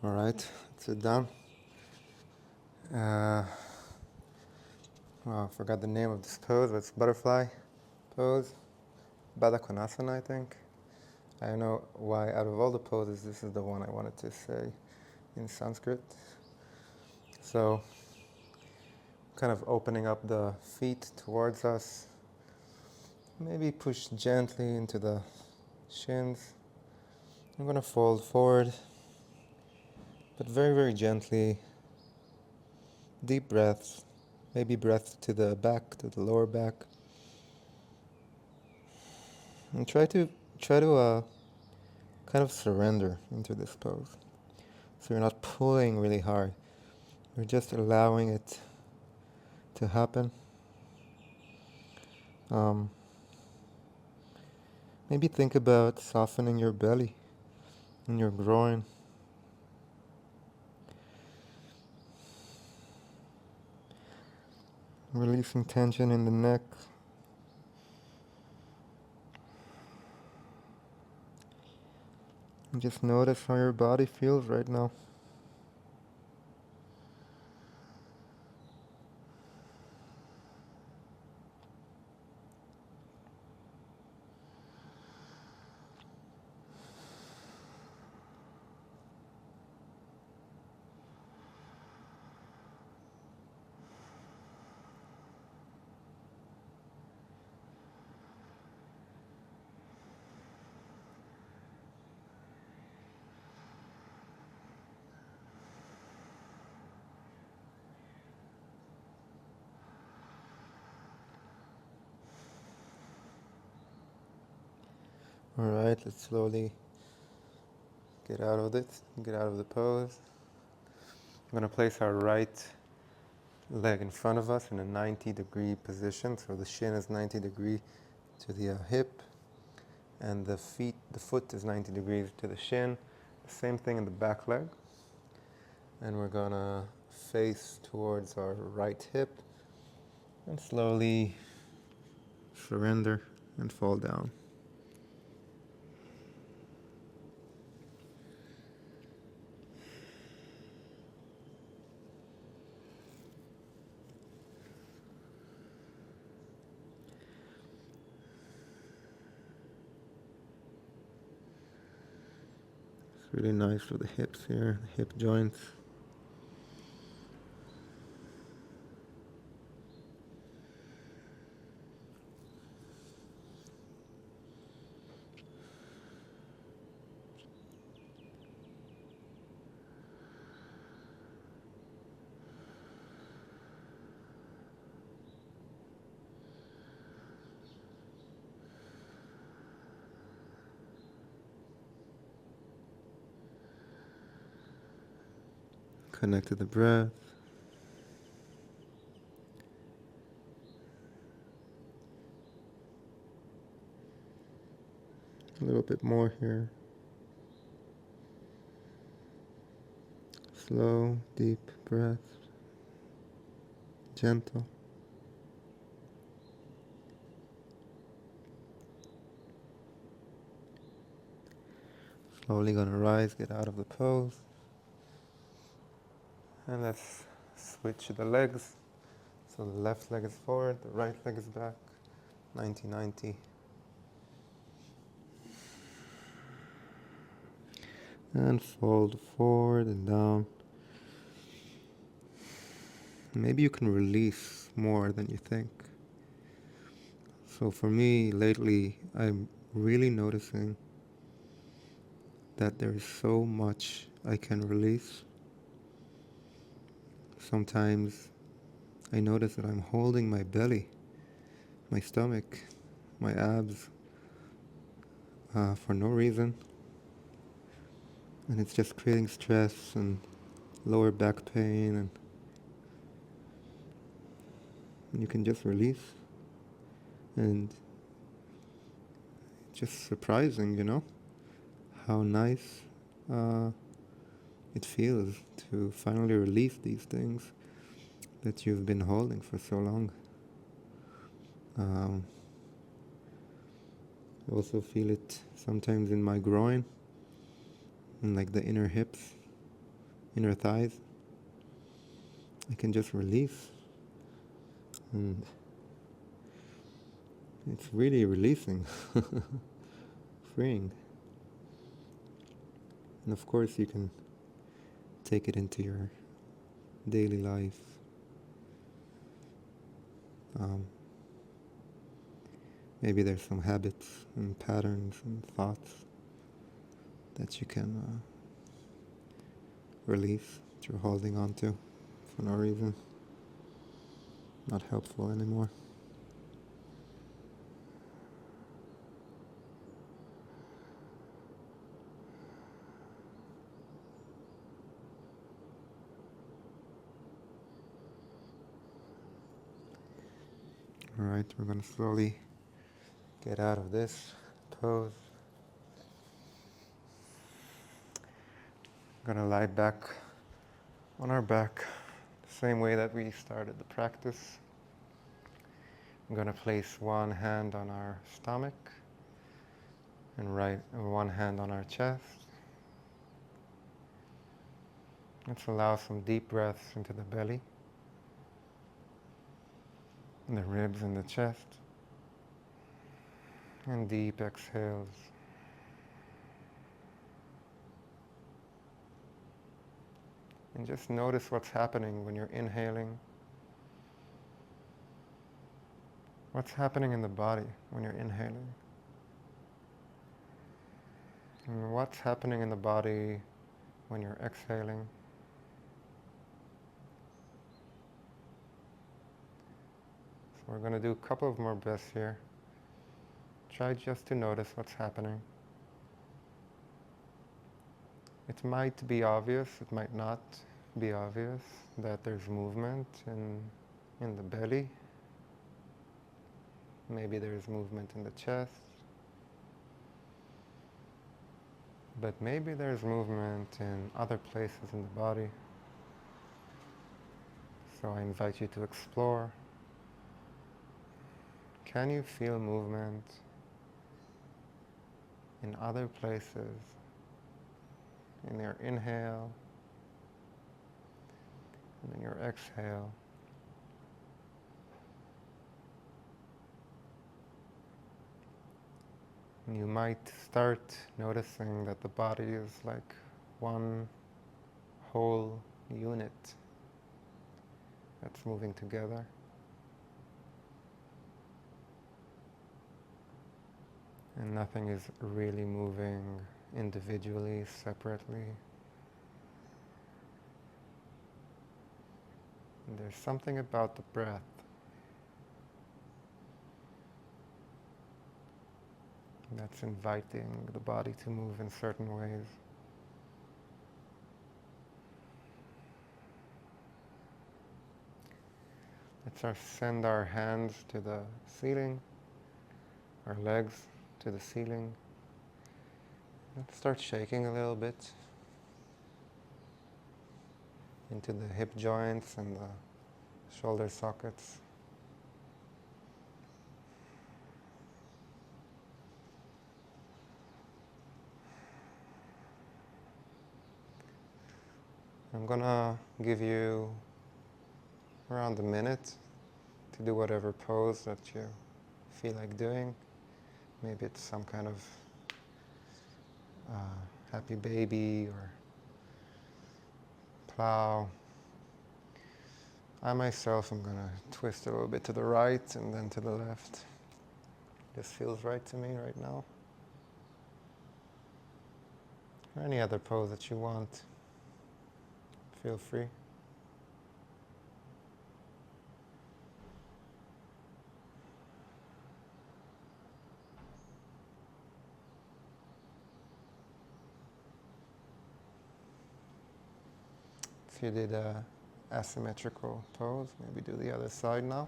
S1: All right, sit down. I forgot the name of this pose, but it's butterfly pose. Baddha Konasana, I think. I don't know why, out of all the poses, this is the one I wanted to say in Sanskrit. So, kind of opening up the feet towards us. Maybe push gently into the shins. I'm going to fold forward, but very, very gently. Deep breaths. Maybe breath to the back, to the lower back. And try to kind of surrender into this pose. So you're not pulling really hard. You're just allowing it to happen. Maybe think about softening your belly and your groin. Releasing tension in the neck. And just notice how your body feels right now. Alright, let's slowly get out of it, get out of the pose. I'm going to place our right leg in front of us in a 90-degree position. So the shin is 90 degrees to the hip, and the foot is 90 degrees to the shin. The same thing in the back leg. And we're going to face towards our right hip and slowly surrender and fall down. It's really nice for the hips here, the hip joints. Connect to the breath. A little bit more here. Slow, deep breath. Gentle. Slowly gonna rise, get out of the pose. And let's switch the legs. So the left leg is forward, the right leg is back. 90-90. And fold forward and down. Maybe you can release more than you think. So for me, lately, I'm really noticing that there is so much I can release. Sometimes I notice that I'm holding my belly, my stomach, my abs, for no reason. And it's just creating stress and lower back pain, and you can just release. And it's just surprising, how nice it feels to finally release these things that you've been holding for so long. I also feel it sometimes in my groin, in like the inner hips, inner thighs. I can just release, and it's really releasing, freeing. And of course you can take it into your daily life. Maybe there's some habits and patterns and thoughts that you can release, that you're holding on to for no reason. Not helpful anymore. Alright, we're going to slowly get out of this pose. We're going to lie back on our back the same way that we started the practice. I'm going to place one hand on our stomach and one hand on our chest. Let's allow some deep breaths into the belly, and the ribs and the chest, and deep exhales. And just notice what's happening when you're inhaling. What's happening in the body when you're inhaling? And what's happening in the body when you're exhaling? So we're going to do a couple of more breaths here. Try just to notice what's happening. It might be obvious, it might not be obvious that there's movement in the belly. Maybe there's movement in the chest. But maybe there's movement in other places in the body. So I invite you to explore. Can you feel movement in other places? In your inhale and in your exhale. And you might start noticing that the body is like one whole unit that's moving together. And nothing is really moving individually, separately. And there's something about the breath that's inviting the body to move in certain ways. Let's send our hands to the ceiling, our legs to the ceiling. Let's start shaking a little bit into the hip joints and the shoulder sockets. I'm gonna give you around a minute to do whatever pose that you feel like doing. Maybe it's some kind of happy baby or plow. I myself am gonna twist a little bit to the right and then to the left. This feels right to me right now. Or any other pose that you want. Feel free. If you did a asymmetrical pose, maybe do the other side now.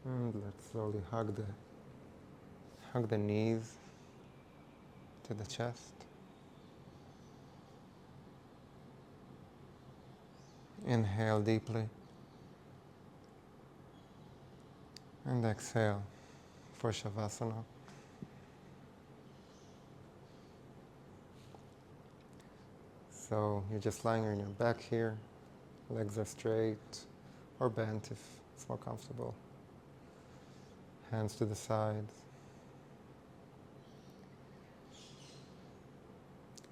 S1: And let's slowly hug the knees to the chest. Inhale deeply. And exhale for Shavasana. So you're just lying on your back here. Legs are straight or bent if it's more comfortable. Hands to the sides.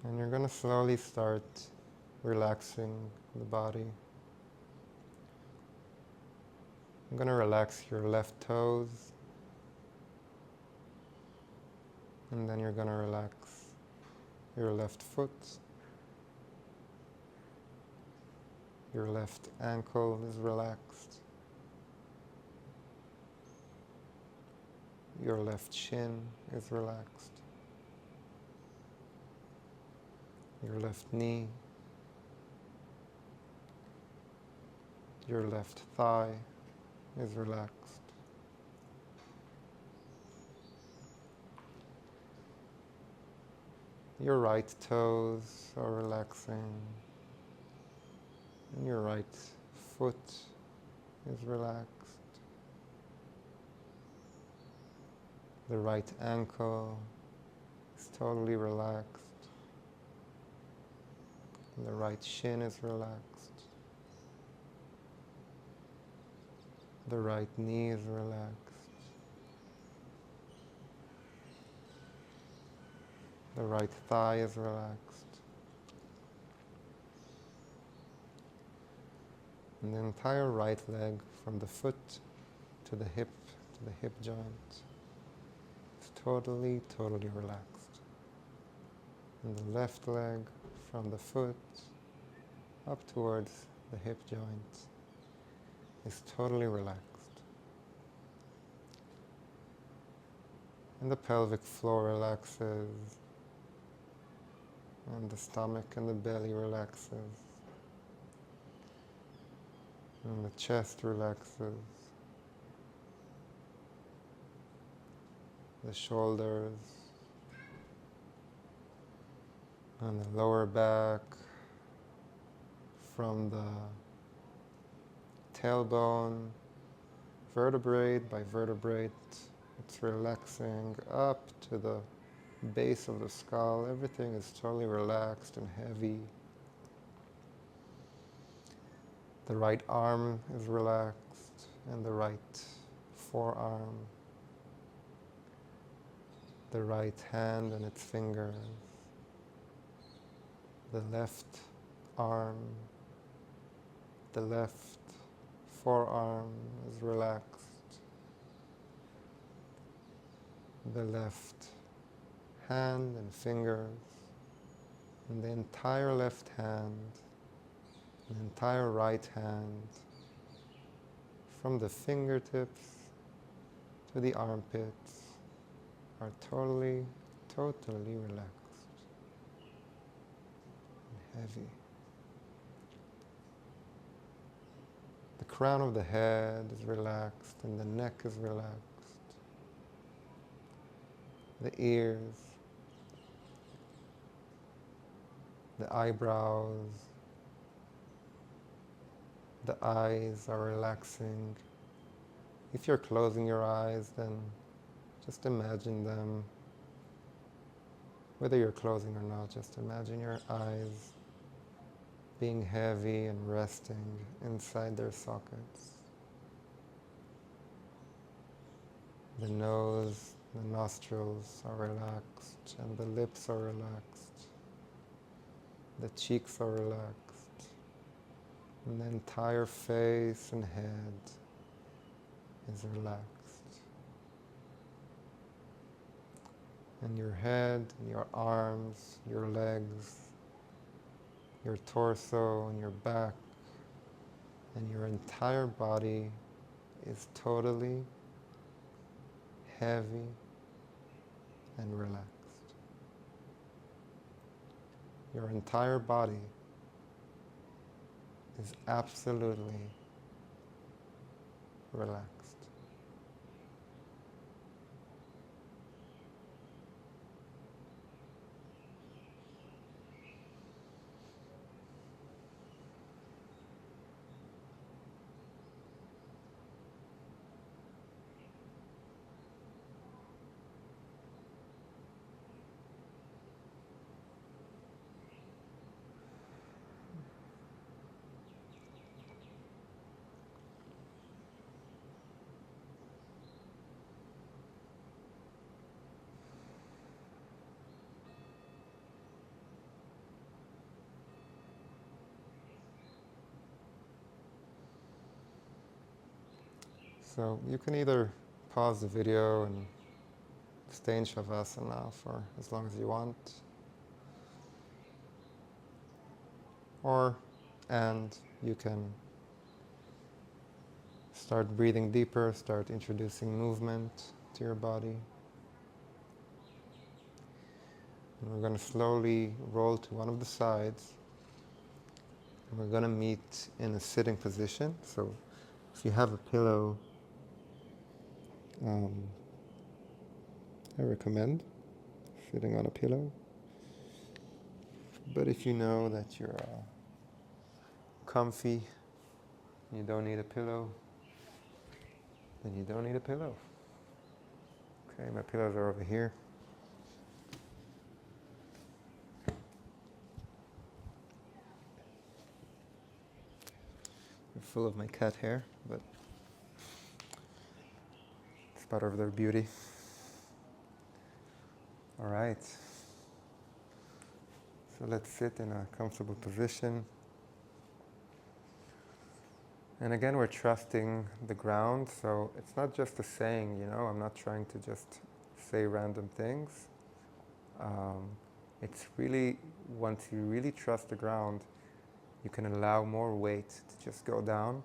S1: And you're going to slowly start relaxing the body. I'm going to relax your left toes And then you're going to relax your left foot. Your left ankle is relaxed. Your left shin is relaxed. Your left knee. Your left thigh is relaxed. Your right toes are relaxing. And your right foot is relaxed. The right ankle is totally relaxed. The right shin is relaxed. The right knee is relaxed. The right thigh is relaxed. And the entire right leg from the foot to the hip joint is totally, totally relaxed. And the left leg from the foot up towards the hip joint is totally relaxed. And the pelvic floor relaxes, and the stomach and the belly relaxes, and the chest relaxes, the shoulders, and the lower back from the tailbone, vertebrae by vertebrae. It's relaxing up to the base of the skull. Everything is totally relaxed and heavy. The right arm is relaxed, and the right forearm. The right hand and its fingers. The left arm. The left forearm is relaxed. The left hand and fingers, and the entire left hand, the entire right hand, from the fingertips to the armpits, are totally, totally relaxed and heavy. The crown of the head is relaxed, and the neck is relaxed. The ears, the eyebrows, the eyes are relaxing. If you're closing your eyes, then just imagine them. Whether you're closing or not, just imagine your eyes being heavy and resting inside their sockets. The nose, the nostrils are relaxed, and the lips are relaxed. The cheeks are relaxed, and the entire face and head is relaxed. And your head, and your arms, your legs, your torso, and your back, and your entire body is totally heavy and relaxed. Your entire body is absolutely relaxed. So you can either pause the video and stay in Shavasana for as long as you want. And you can start breathing deeper, start introducing movement to your body. And we're going to slowly roll to one of the sides. And we're going to meet in a sitting position. So if you have a pillow, I recommend sitting on a pillow. But if you know that you're comfy, you don't need a pillow, then you don't need a pillow. Okay, my pillows are over here. They're full of my cat hair, but it's part of their beauty. All right. So let's sit in a comfortable position. And again, we're trusting the ground. So it's not just a saying, you know, I'm not trying to just say random things. It's really, once you really trust the ground, you can allow more weight to just go down.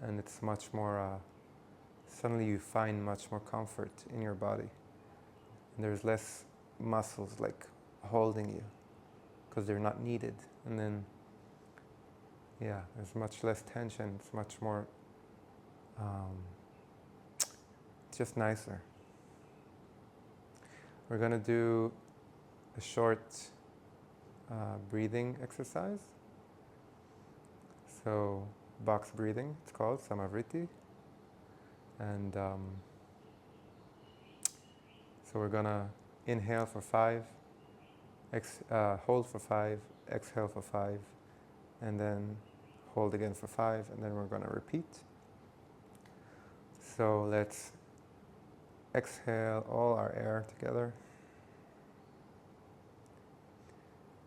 S1: And it's much more, suddenly you find much more comfort in your body. And there's less muscles like holding you, because they're not needed. And then, yeah, there's much less tension. It's much more, just nicer. We're going to do a short breathing exercise. So box breathing, it's called Samavriti. And so we're going to inhale for 5, hold for 5, exhale for 5, and then hold again for 5, and then we're going to repeat. So let's exhale all our air together.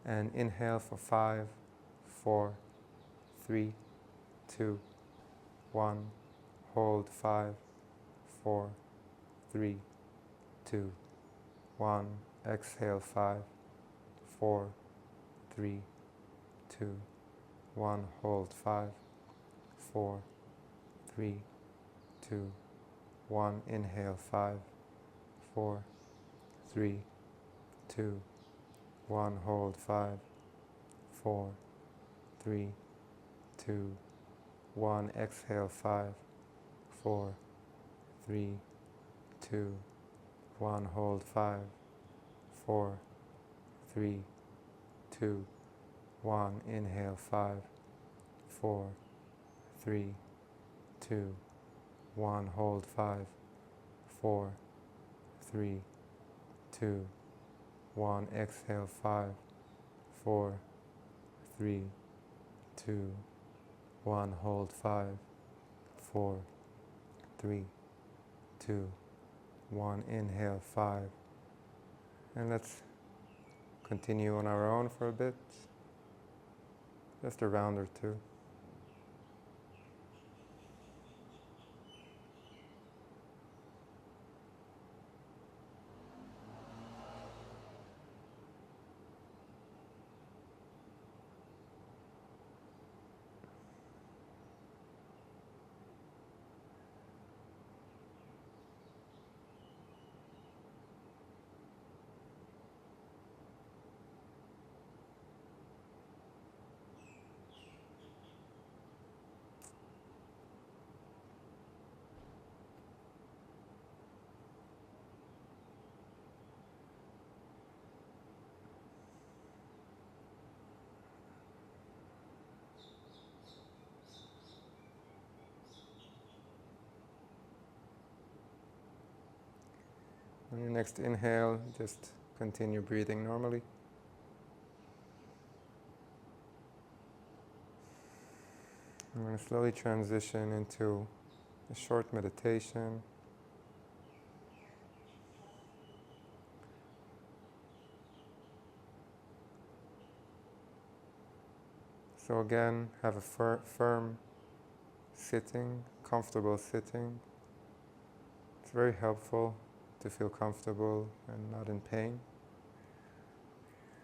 S1: And inhale for 5, 4, 3, 2, 1. Hold 5, 4, 3, 2, 1. Exhale 5, 4, 3, 2, 1. Hold 5, 4, 3, 2, 1. Inhale 5, 4, 3, 2, 1. Hold 5, 4, 3, 2, 1. Exhale 5, 4, 3, 2, 1. Hold 5, 4, 3, 2, 1. Inhale 5, 4, 3, 2, 1. Hold 5, 4, 3, 2, 1. Exhale 5, 4, 3, 2, 1. Hold 5, 4, 3, 2, 1. Inhale 5. And let's continue on our own for a bit. Just a round or two. On your next inhale, just continue breathing normally. I'm going to slowly transition into a short meditation. So again, have a firm sitting, comfortable sitting. It's very helpful to feel comfortable and not in pain.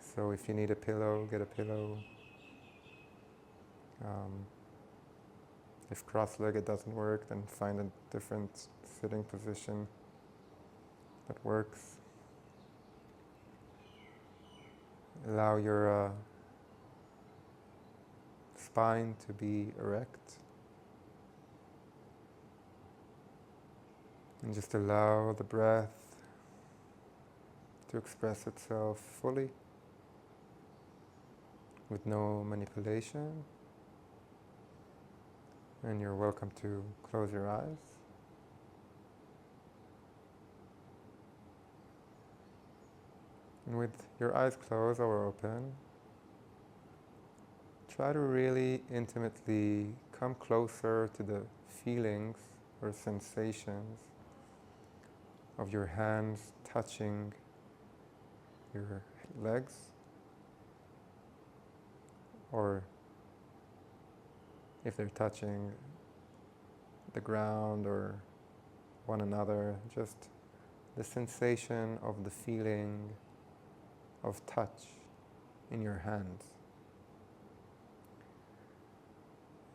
S1: So if you need a pillow, get a pillow. If cross-legged doesn't work, then find a different sitting position that works. Allow your spine to be erect. And just allow the breath to express itself fully with no manipulation. And you're welcome to close your eyes. And with your eyes closed or open, try to really intimately come closer to the feelings or sensations of your hands touching your legs, or if they're touching the ground or one another, just the sensation of the feeling of touch in your hands.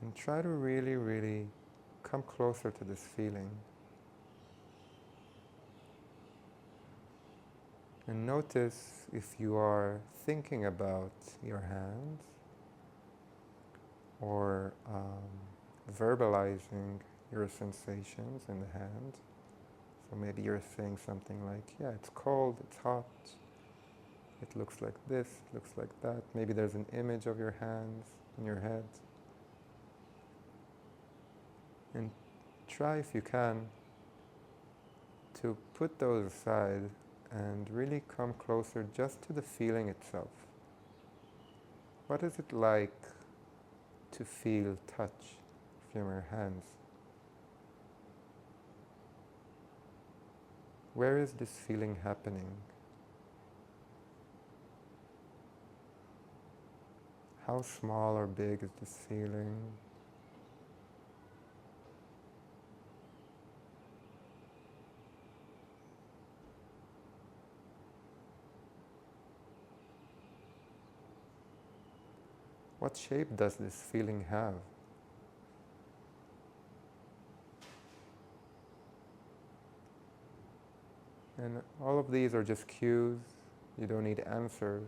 S1: And try to really, really come closer to this feeling. And notice if you are thinking about your hands or verbalizing your sensations in the hand. So maybe you're saying something like, yeah, it's cold, it's hot, it looks like this, it looks like that. Maybe there's an image of your hands in your head. And try, if you can, to put those aside and really come closer just to the feeling itself. What is it like to feel touch from your hands? Where is this feeling happening? How small or big is this feeling? What shape does this feeling have? And all of these are just cues. You don't need answers.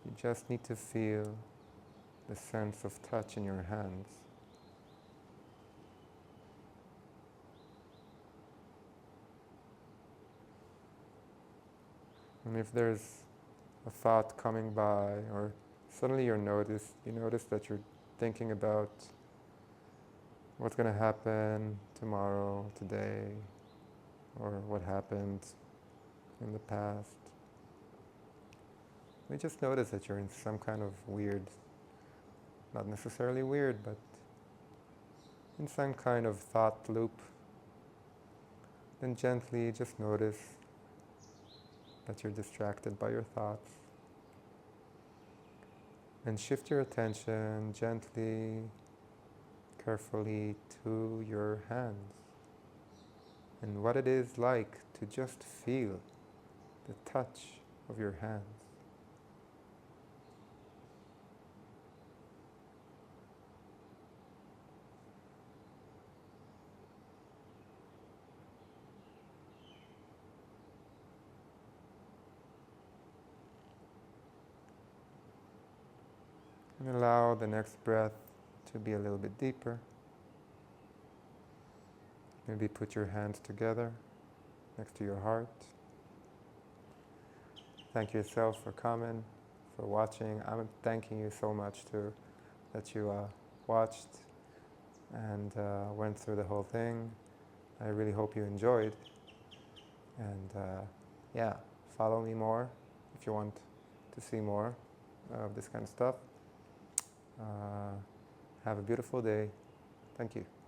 S1: You just need to feel the sense of touch in your hands. And if there's a thought coming by, or suddenly you notice that you're thinking about what's going to happen tomorrow, today, or what happened in the past. You just notice that you're in some kind of weird, not necessarily weird, but in some kind of thought loop. Then gently just notice that you're distracted by your thoughts. And shift your attention gently, carefully to your hands. And what it is like to just feel the touch of your hands. And allow the next breath to be a little bit deeper. Maybe put your hands together next to your heart. Thank yourself for coming, for watching. I'm thanking you so much too that you watched and went through the whole thing. I really hope you enjoyed. And yeah, follow me more if you want to see more of this kind of stuff. Have a beautiful day. Thank you.